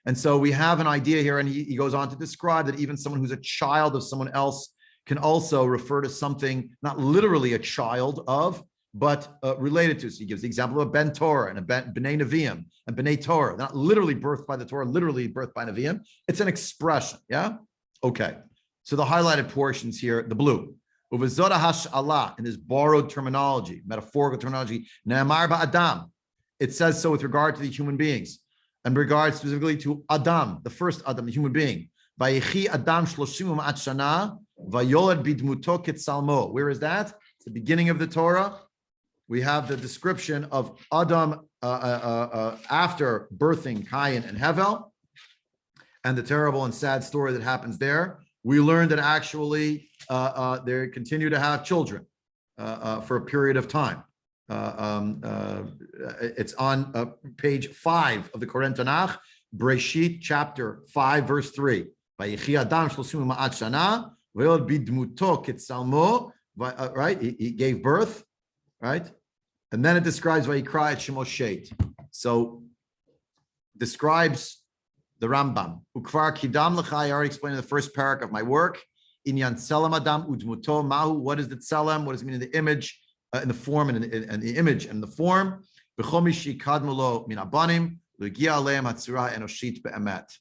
And so we have an idea here, and he goes on to describe that even someone who's a child of someone else can also refer to something not literally a child of, but related to. So he gives the example of a Ben Torah and a B'nai Nevi'im and B'nai Torah. They're not literally birthed by the Torah, literally birthed by Nevi'im. It's an expression, yeah? Okay. So the highlighted portions here, the blue. Uvazora hash'ala, in this borrowed terminology, metaphorical terminology, ne'amar ba'adam. It says so with regard to the human beings, in regard specifically to Adam, the first Adam, the human being. Vayechi Adam 30 ma'at shana, vayolad bidmuto ketsalmo. Where is that? It's the beginning of the Torah. We have the description of Adam after birthing Cain and Hevel, and the terrible and sad story that happens there. We learned that actually they continue to have children for a period of time. It's on page 5 of the Koren Tanakh, Breshit chapter 5, verse 3. Vayechi Adam 30 ma'at shana, vayolad bidmuto ketsalmo. Right? He gave birth, right? And then it describes Vayikra et Shemo Sheit. So describes the Rambam. Ukvar kidam l'cha, I already explained in the first parak of my work. Inyan tselem adam udmuto mahu. What is the tselem? What does it mean in the image, in the form, and in the image and the form? V'chol mi shikadmu lo min abanim l'gia aleim hatzura enoshit be'emet.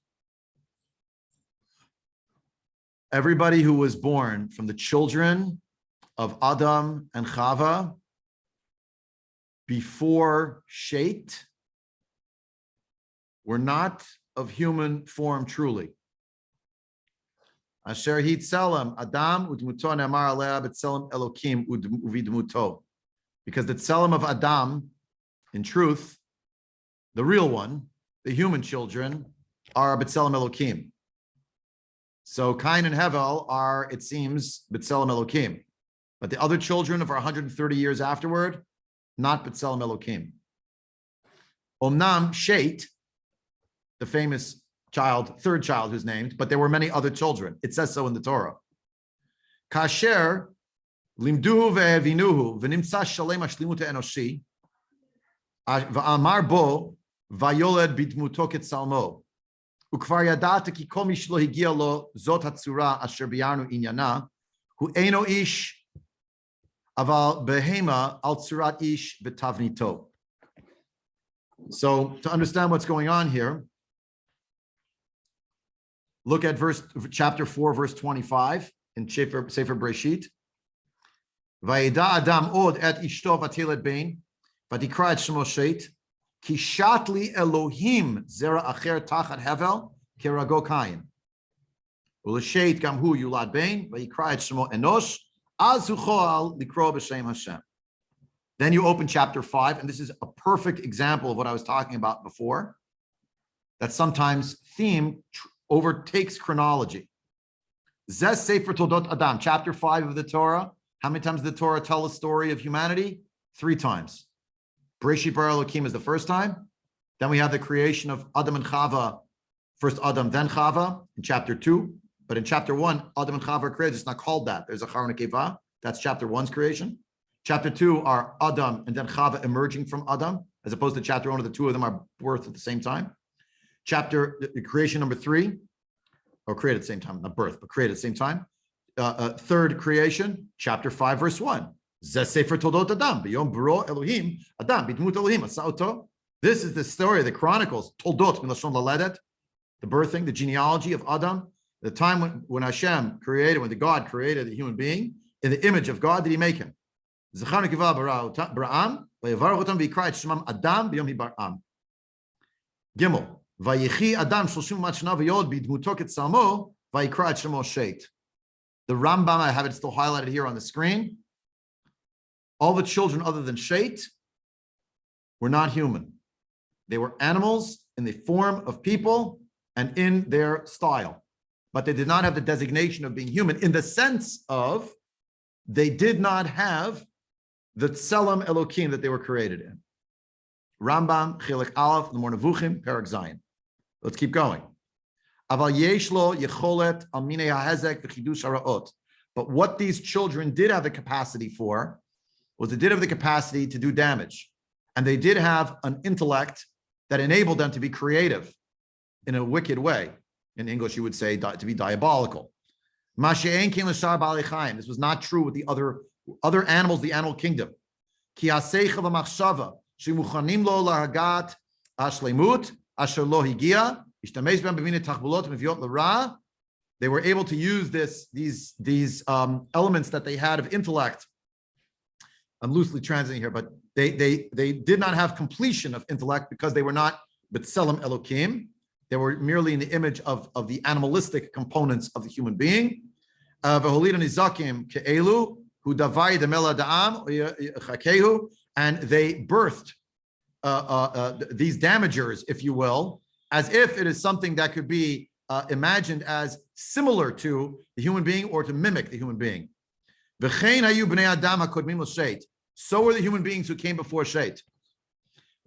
Everybody who was born from the children of Adam and Chava before Sheit were not of human form truly. Asher hi tselem Adam udmuto ne'amar aleh b'tselem Elokim uvidmuto. Because the tselem of Adam, in truth, the real one, the human children, are b'tselem Elokim. So Cain and Hevel are, it seems, b'tselem Elokim. But the other children of our 130 years afterward, not b'tselem Elokim. Omnam Sheit, the famous child, third child who's named, but there were many other children. It says so in the Torah. Kasher limduhu ve'evinuhu v'nimtza shalem hashlimut enoshi v'amar bo vayoled bidmuto ketsalmo ukvar yadata ki kol mi shelo higia lo zot hatzura asher biyarnu inyana hu eino ish aval behema al tzurat ish v'tavnito. So to understand what's going on here, look at chapter 4, verse 25 in Sefer Breshit. Vayeda Adam od et ishto vatelet bein, vatikra et shemo Sheit, ki shatli Elohim zera acher tachat Hevel kerago Cain. Ulesheit gam hu yulad bein, vayikra et shemo Enosh, az hu choal likro b'shem Hashem. Then you open chapter 5, and this is a perfect example of what I was talking about before, that sometimes theme overtakes chronology. Zeh Sefer Toldot Adam, chapter 5 of the Torah. How many times did the Torah tell the story of humanity? 3 times. Bereshit bara Elokim is the first time. Then we have the creation of Adam and Chava, first Adam, then Chava, in chapter 2. But in chapter 1, Adam and Chava are created. It's not called that. There's a Char Nekeva. That's chapter 1's creation. Chapter 2 are Adam and then Chava emerging from Adam, as opposed to chapter 1, where the two of them are birthed at the same time. The creation number 3, or created at the same time, not birth, but created at the same time. Third creation, chapter 5, verse 1. Zeh Sefer Toldot Adam, b'yom b'ro Elohim, Adam, b'dmut Elohim, asa oto. This is the story, the Chronicles, Toldot, milashon laledet, the birthing, the genealogy of Adam, the time when Hashem created, when the God created the human being, in the image of God did he make him. Zechar nekeva bara'am, v'yavarach otam v'yikra et shemam Adam, b'yom hibar'am. Gimel. Vayechi Adam 30 ma'at shana v'yolad bidmuto ketsalmo vayikra et shemo Sheit. The Rambam, I have it still highlighted here on the screen. All the children other than Sheit were not human. They were animals in the form of people and in their style. But they did not have the designation of being human in the sense of they did not have the Tselem Elokim that they were created in. Rambam, Chilek Alef, Lemor Nevuchim, Perek Zayin. Let's keep going. Aval yesh lo yecholet al minei hahezek v'chidush haraot. But what these children did have the capacity for was they did have the capacity to do damage. And they did have an intellect that enabled them to be creative in a wicked way. In English, you would say to be diabolical. This was not true with the other animals, the animal kingdom. They were able to use these elements that they had of intellect. I'm loosely translating here, but they did not have completion of intellect because they were not B'Tselem Elokim. They were merely in the image of the animalistic components of the human being. And they birthed these damagers, if you will, as if it is something that could be imagined as similar to the human being or to mimic the human being. So were the human beings who came before Shet.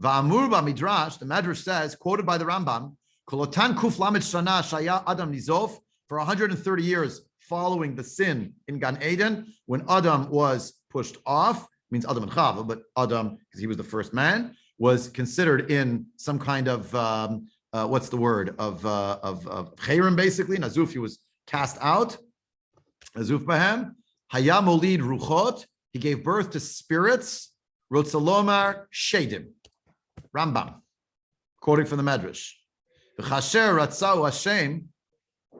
Va'amur b'midrash, the Midrash says, quoted by the Rambam, Kolotan kuf lamed shana shaya Adam nizof, for 130 years following the sin in Gan Eden, when Adam was pushed off, means Adam and Chava, but Adam, because he was the first man, was considered in some kind of what's the word of chayrim, basically. Nazuf, he was cast out. Nazuf bahem. Haya molid ruchot. He gave birth to spirits. Rotzalomar shedim. Rambam, quoting from the Medrash. V'chasher ratzau Hashem.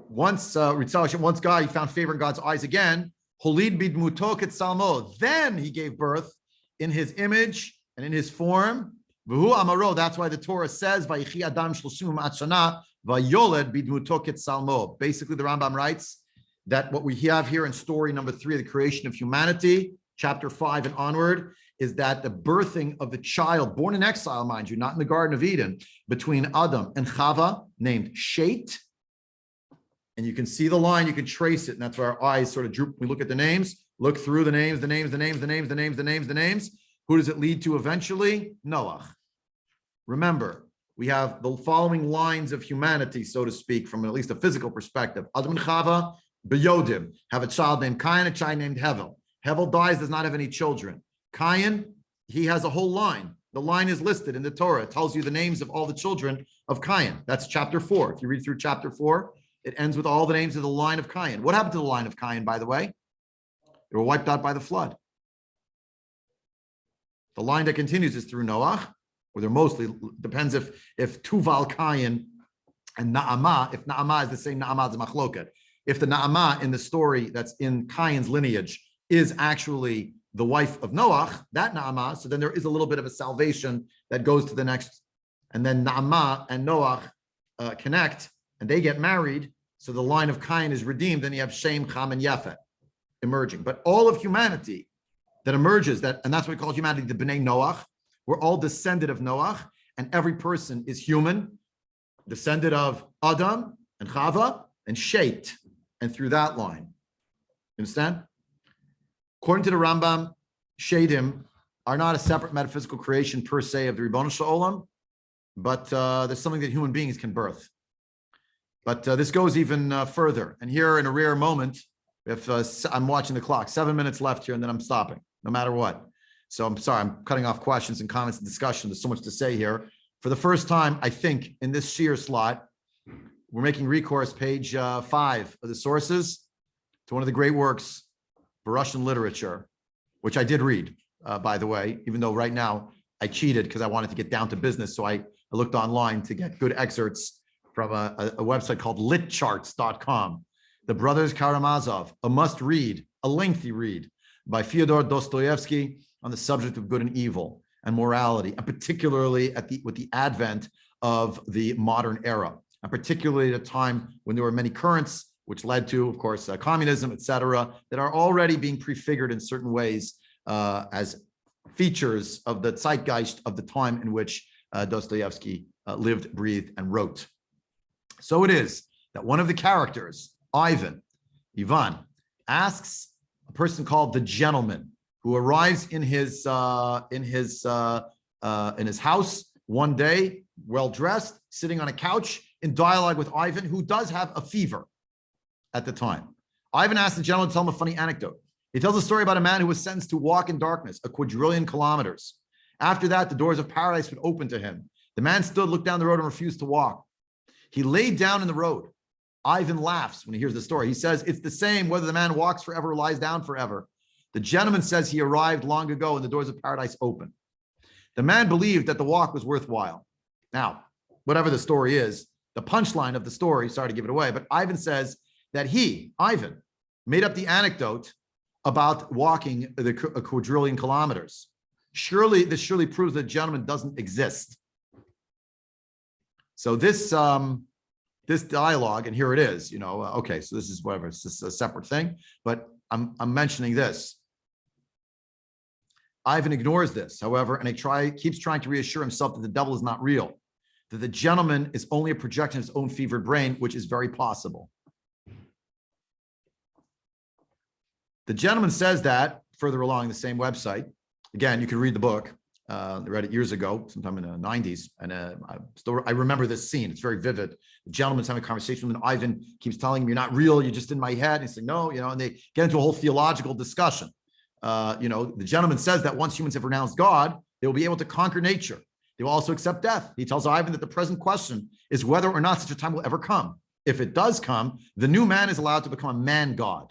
Once God, he found favor in God's eyes again. Holid bidmuto ketsalmo. Then he gave birth in his image and in his form. V'hu amaro. That's why the Torah says, "Vayichi Adam shloshim atshana vayoled bidmuto ketsalmo." Basically, the Rambam writes that what we have here in story number 3, the creation of humanity, chapter 5 and onward, is that the birthing of the child born in exile, mind you, not in the Garden of Eden, between Adam and Chava, named Shet. And you can see the line, you can trace it, and that's where our eyes sort of droop. We look at the names, look through the names. Who does it lead to eventually? Noach. Remember, we have the following lines of humanity, so to speak, from at least a physical perspective. Adam and Chava, Beyodim, have a child named Cain, a child named Hevel. Hevel dies, does not have any children. Cain, he has a whole line. The line is listed in the Torah. It tells you the names of all the children of Cain. That's chapter 4. If you read through chapter 4, it ends with all the names of the line of Cain. What happened to the line of Cain, by the way? They were wiped out by the flood. The line that continues is through Noach, or they're mostly, depends if Tuval Cain and Naamah, if Naamah is the same Naamah as Machloket. If the Naamah in the story that's in Cain's lineage is actually the wife of Noach, that Naamah, so then there is a little bit of a salvation that goes to the next, and then Naamah and Noach connect, and they get married, so the line of Cain is redeemed, then you have Shem, Cham, and Yafet emerging. But all of humanity that emerges, and that's what we call humanity, the B'nai Noach, we're all descended of Noach, and every person is human, descended of Adam and Chava and Shet, and through that line. You understand? According to the Rambam, Shedim are not a separate metaphysical creation per se of the Ribono Shel Olam, but there's something that human beings can birth. But this goes even further. And here, in a rare moment, if I'm watching the clock, 7 minutes left here, and then I'm stopping, no matter what. So I'm sorry, I'm cutting off questions and comments and discussion. There's so much to say here. For the first time, I think, in this shear slot, we're making recourse, page 5 of the sources, to one of the great works for Russian literature, which I did read, by the way, even though right now I cheated because I wanted to get down to business. So I looked online to get good excerpts from a website called litcharts.com. The Brothers Karamazov, a must read, a lengthy read by Fyodor Dostoevsky on the subject of good and evil and morality, and particularly with the advent of the modern era, and particularly at a time when there were many currents which led to, of course, communism, etc., that are already being prefigured in certain ways as features of the zeitgeist of the time in which Dostoevsky lived, breathed, and wrote. So it is that one of the characters, Ivan, asks a person called the gentleman, who arrives in his house one day, well dressed, sitting on a couch in dialogue with Ivan, who does have a fever at the time. Ivan asked the gentleman to tell him a funny anecdote. He tells a story about a man who was sentenced to walk in darkness a quadrillion kilometers. After that, the doors of paradise would open to him. The man stood, looked down the road, and refused to walk. He laid down in the road. Ivan laughs when he hears the story. He says, it's the same whether the man walks forever or lies down forever. The gentleman says he arrived long ago and the doors of paradise open. The man believed that the walk was worthwhile. Now, whatever the story is, the punchline of the story, sorry to give it away, but Ivan says that Ivan, made up the anecdote about walking a quadrillion kilometers. This surely proves that the gentleman doesn't exist. So this dialogue, and here it is, okay, so this is whatever, it's just a separate thing, but I'm mentioning this. Ivan ignores this, however, and keeps trying to reassure himself that the devil is not real, that the gentleman is only a projection of his own fevered brain, which is very possible. The gentleman says that further along the same website. Again, you can read the book. I read it years ago, sometime in the 90s. And I remember this scene. It's very vivid. The gentleman's having a conversation with him, and Ivan keeps telling him, you're not real. You're just in my head. And he's saying, no, and they get into a whole theological discussion. The gentleman says that once humans have renounced God, they will be able to conquer nature. They will also accept death. He tells Ivan that the present question is whether or not such a time will ever come. If it does come, the new man is allowed to become a man God.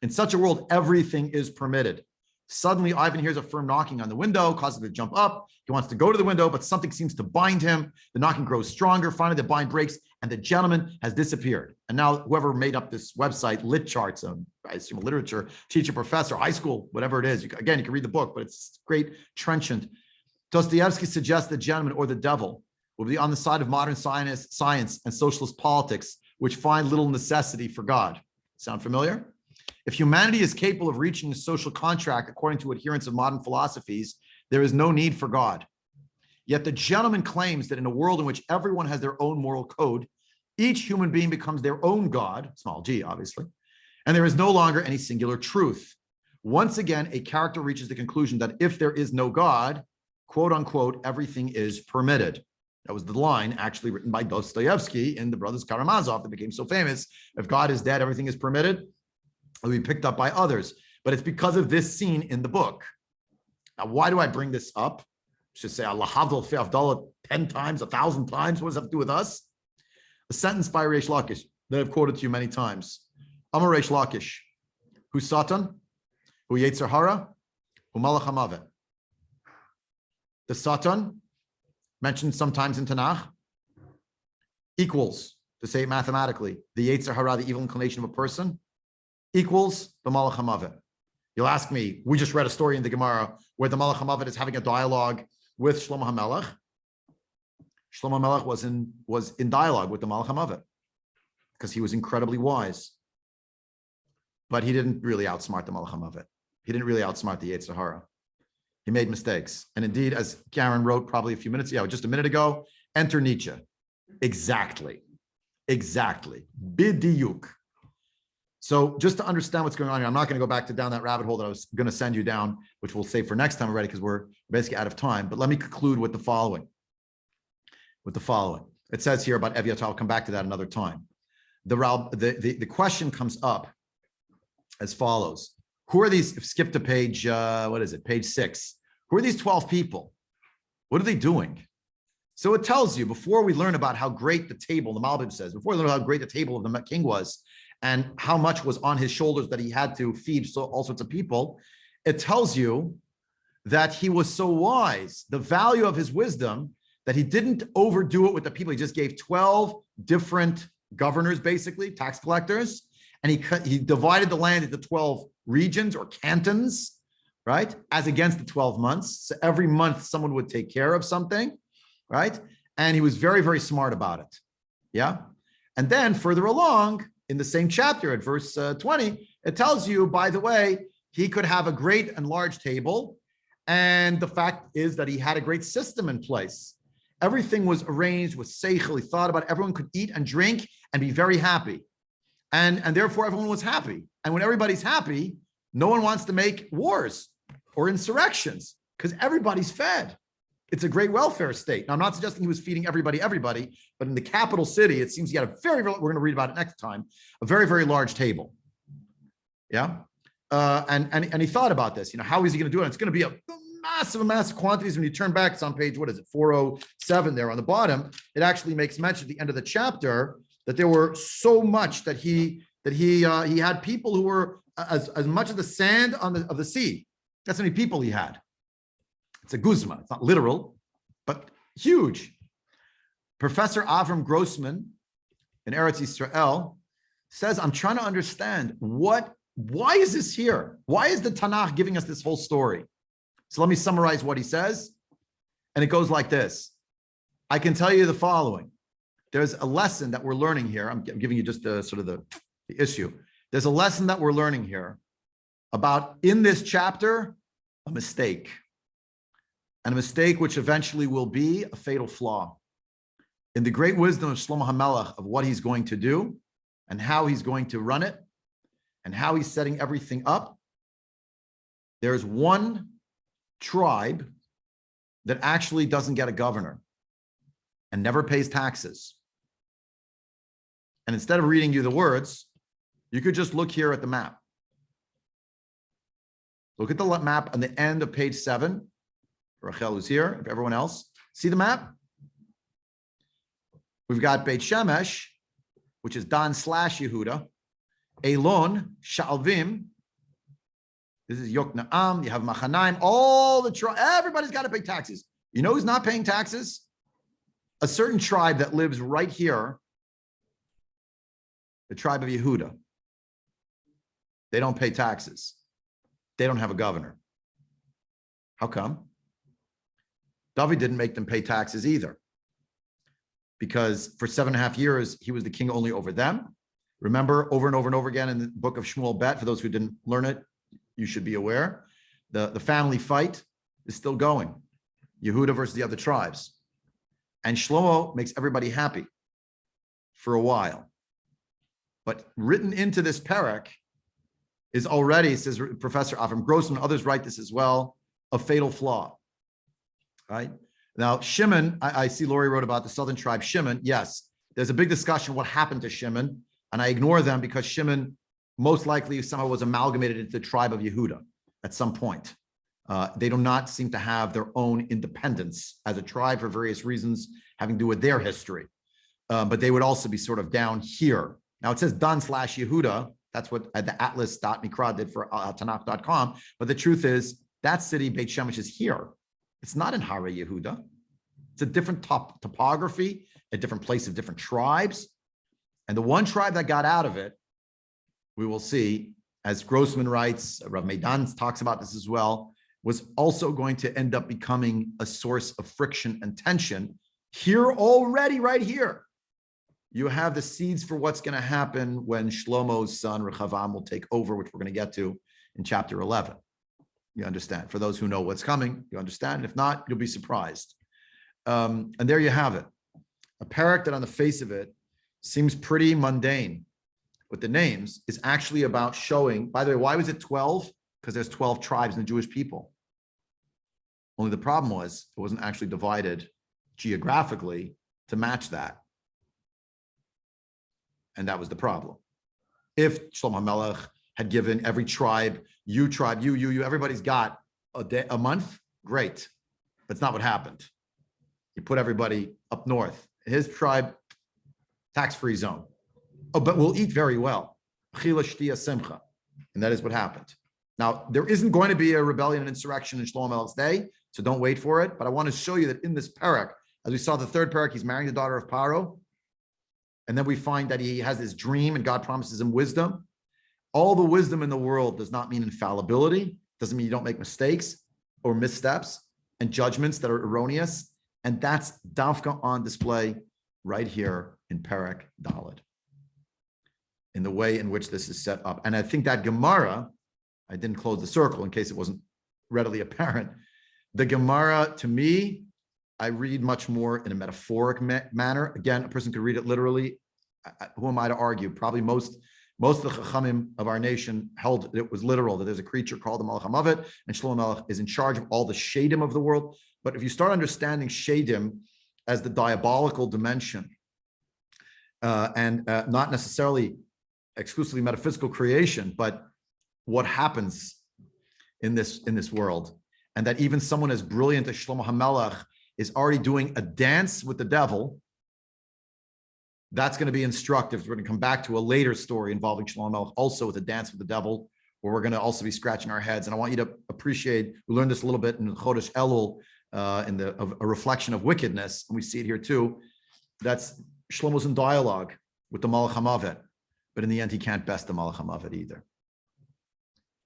In such a world, everything is permitted. Suddenly, Ivan hears a firm knocking on the window, causes him to jump up. He wants to go to the window, but something seems to bind him. The knocking grows stronger. Finally, the bind breaks, and the gentleman has disappeared. And now, whoever made up this website, Lit Charts, I assume a literature teacher, professor, high school, whatever it is. You can read the book, but it's great, trenchant. Dostoevsky suggests the gentleman or the devil will be on the side of modern science and socialist politics, which find little necessity for God. Sound familiar? If humanity is capable of reaching a social contract according to adherents of modern philosophies, there is no need for God. Yet the gentleman claims that in a world in which everyone has their own moral code, each human being becomes their own God, small g, obviously, and there is no longer any singular truth. Once again, a character reaches the conclusion that if there is no God, quote unquote, everything is permitted. That was the line actually written by Dostoevsky in The Brothers Karamazov that became so famous. If God is dead, everything is permitted. Will be picked up by others, but it's because of this scene in the book. Now, why do I bring this up? I should say Allah Havdal Fi Avdallah 10 times, 1,000 times. What does that have to do with us? A sentence by Reish Lakish that I've quoted to you many times. Amar Reish Lakish, who Satan, who Yetzer Hara, who Malach Hamavet. The Satan, mentioned sometimes in Tanakh, equals, to say it mathematically, the Yetzer Hara, the evil inclination of a person, equals the Malach Hamavet. You'll ask me, we just read a story in the Gemara where the Malach Hamavet is having a dialogue with Shlomo HaMelech. Shlomo HaMelech was in dialogue with the Malach Hamavet because he was incredibly wise. But he didn't really outsmart the Malach Hamavet. He didn't really outsmart the Yetzer Hara. He made mistakes. And indeed, as Karen wrote probably just a minute ago, enter Nietzsche. Exactly. Bidiyuk. So just to understand what's going on here, I'm not going to go back down that rabbit hole that I was going to send you down, which we'll save for next time already because we're basically out of time. But let me conclude with the following. It says here about Eviat, I'll come back to that another time. The question comes up as follows. Who are these? Skip to page, page 6. Who are these 12 people? What are they doing? So it tells you, before we learn about how great the table, the Malbim says, before we learn how great the table of the king was, and how much was on his shoulders that he had to feed all sorts of people, it tells you that he was so wise, the value of his wisdom, that he didn't overdo it with the people. He just gave 12 different governors, basically, tax collectors, and he divided the land into 12 regions or cantons, right, as against the 12 months. So every month someone would take care of something, right? And he was very, very smart about it, yeah? And then further along, in the same chapter at verse 20, it tells you, by the way, he could have a great and large table. And the fact is that he had a great system in place. Everything was arranged with seichel. He thought about it. Everyone could eat and drink and be very happy. And therefore, everyone was happy. And when everybody's happy, no one wants to make wars or insurrections because everybody's fed. It's a great welfare state. Now, I'm not suggesting he was feeding everybody, but in the capital city, it seems he had we're going to read about it next time, a very, very large table. Yeah. And he thought about this, how is he going to do it? It's going to be a massive quantities. When you turn back, it's on page, 407 there on the bottom. It actually makes mention at the end of the chapter that there were so much that he had people who were as much as the sand of the sea. That's how many people he had. It's a guzma. It's not literal, but huge. Professor Avram Grossman in Eretz Yisrael says, I'm trying to understand why is this here? Why is the Tanakh giving us this whole story? So let me summarize what he says. And it goes like this. I can tell you the following. There's a lesson that we're learning here. I'm giving you just the issue. There's a lesson that we're learning here about, in this chapter, a mistake. And a mistake which eventually will be a fatal flaw. In the great wisdom of Shlomo HaMelech of what he's going to do and how he's going to run it and how he's setting everything up, there's one tribe that actually doesn't get a governor and never pays taxes. And instead of reading you the words, you could just look here at the map. Look at the map on the end of page 7. Rachel is here, if everyone else. See the map? We've got Beit Shemesh, which is Dan/Yehuda. Elon, Shalvim. This is Yoknaam. You have Machanaim. Everybody's got to pay taxes. You know who's not paying taxes? A certain tribe that lives right here. The tribe of Yehuda. They don't pay taxes. They don't have a governor. How come? David didn't make them pay taxes either. Because for 7.5 years, he was the king only over them. Remember, over and over and over again in the book of Shmuel Bet, for those who didn't learn it, you should be aware, the family fight is still going. Yehuda versus the other tribes. And Shlomo makes everybody happy for a while. But written into this parak is already, says Professor Avram Grossman, others write this as well, a fatal flaw. Right? Now, Shimon, I see Lori wrote about the southern tribe, Shimon. Yes, there's a big discussion what happened to Shimon, and I ignore them because Shimon most likely somehow was amalgamated into the tribe of Yehuda at some point. They do not seem to have their own independence as a tribe for various reasons having to do with their history. But they would also be sort of down here. Now it says Dan/Yehuda. That's what the atlas.mikra did for Tanakh.com. But the truth is that city, Beit Shemesh, is here. It's not in Hara Yehuda. It's a different topography, a different place of different tribes. And the one tribe that got out of it, we will see, as Grossman writes, Rav Meidan talks about this as well, was also going to end up becoming a source of friction and tension. Here already, right here, you have the seeds for what's going to happen when Shlomo's son, Rechavam, will take over, which we're going to get to in chapter 11. You understand? For those who know what's coming, you understand. If not, you'll be surprised. And there you have it. A parak that on the face of it seems pretty mundane with the names is actually about showing, by the way, why was it 12? Because there's 12 tribes in the Jewish people. Only the problem was it wasn't actually divided geographically to match that. And that was the problem. If Shlomo HaMelech had given every tribe, you, everybody's got a month, great. That's not what happened. He put everybody up north. His tribe, tax-free zone. Oh, but we'll eat very well. Chila shtia simcha. And that is what happened. Now, there isn't going to be a rebellion and insurrection in Shlomo HaMelech's day, so don't wait for it. But I want to show you that in this parak, as we saw the third parak, he's marrying the daughter of Paro. And then we find that he has this dream and God promises him wisdom. All the wisdom in the world does not mean infallibility. Doesn't mean you don't make mistakes or missteps and judgments that are erroneous. And that's Davka on display right here in Perek Daled, in the way in which this is set up. And I think that Gemara, I didn't close the circle in case it wasn't readily apparent. The Gemara, to me, I read much more in a metaphoric manner. Again, a person could read it literally. Who am I to argue? Probably most of the Chachamim of our nation held that it was literal, that there's a creature called the Malach Hamavet, and Shlomo Melech is in charge of all the Shadim of the world. But if you start understanding Shadim as the diabolical dimension, and not necessarily exclusively metaphysical creation, but what happens in this world, and that even someone as brilliant as Shlomo HaMelech is already doing a dance with the devil. That's going to be instructive. We're going to come back to a later story involving Shlomo HaMelech, also with a dance with the devil, where we're going to also be scratching our heads. And I want you to appreciate, we learned this a little bit in Chodesh Elul, in a reflection of wickedness, and we see it here too. That's Shlomo's in dialogue with the Malach Hamavet, but in the end, he can't best the Malach Hamavet either.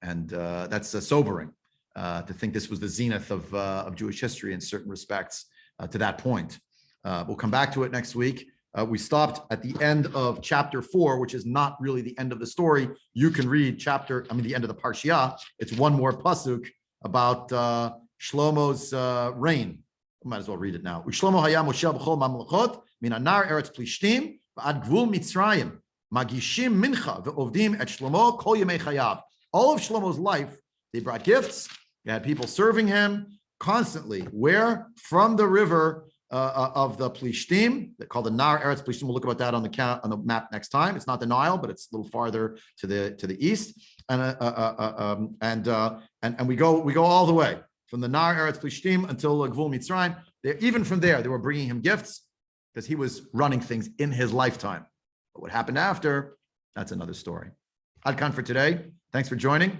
And that's sobering to think this was the zenith of Jewish history in certain respects to that point. We'll come back to it next week. We stopped at the end of chapter 4, which is not really the end of the story. You can read the end of the Parshiah. It's one more pasuk about Shlomo's reign. We might as well read it now. Shlomo hayam Moshe b'chol mamlechot min anar eretz plishtim v'ad gvul Mitzrayim magishim mincha ve'ovdim et Shlomo kol yemei chayav. All of Shlomo's life, they brought gifts. They had people serving him constantly. Where? From the river of the Plishtim, called the Nar Eretz Plishtim. We'll look about that on the map next time. It's not the Nile, but it's a little farther to the east. And we go all the way from the Nar Eretz Plishtim until Gvul Mitzrayim. Even from there, they were bringing him gifts because he was running things in his lifetime. But what happened after? That's another story. Adkan for today. Thanks for joining.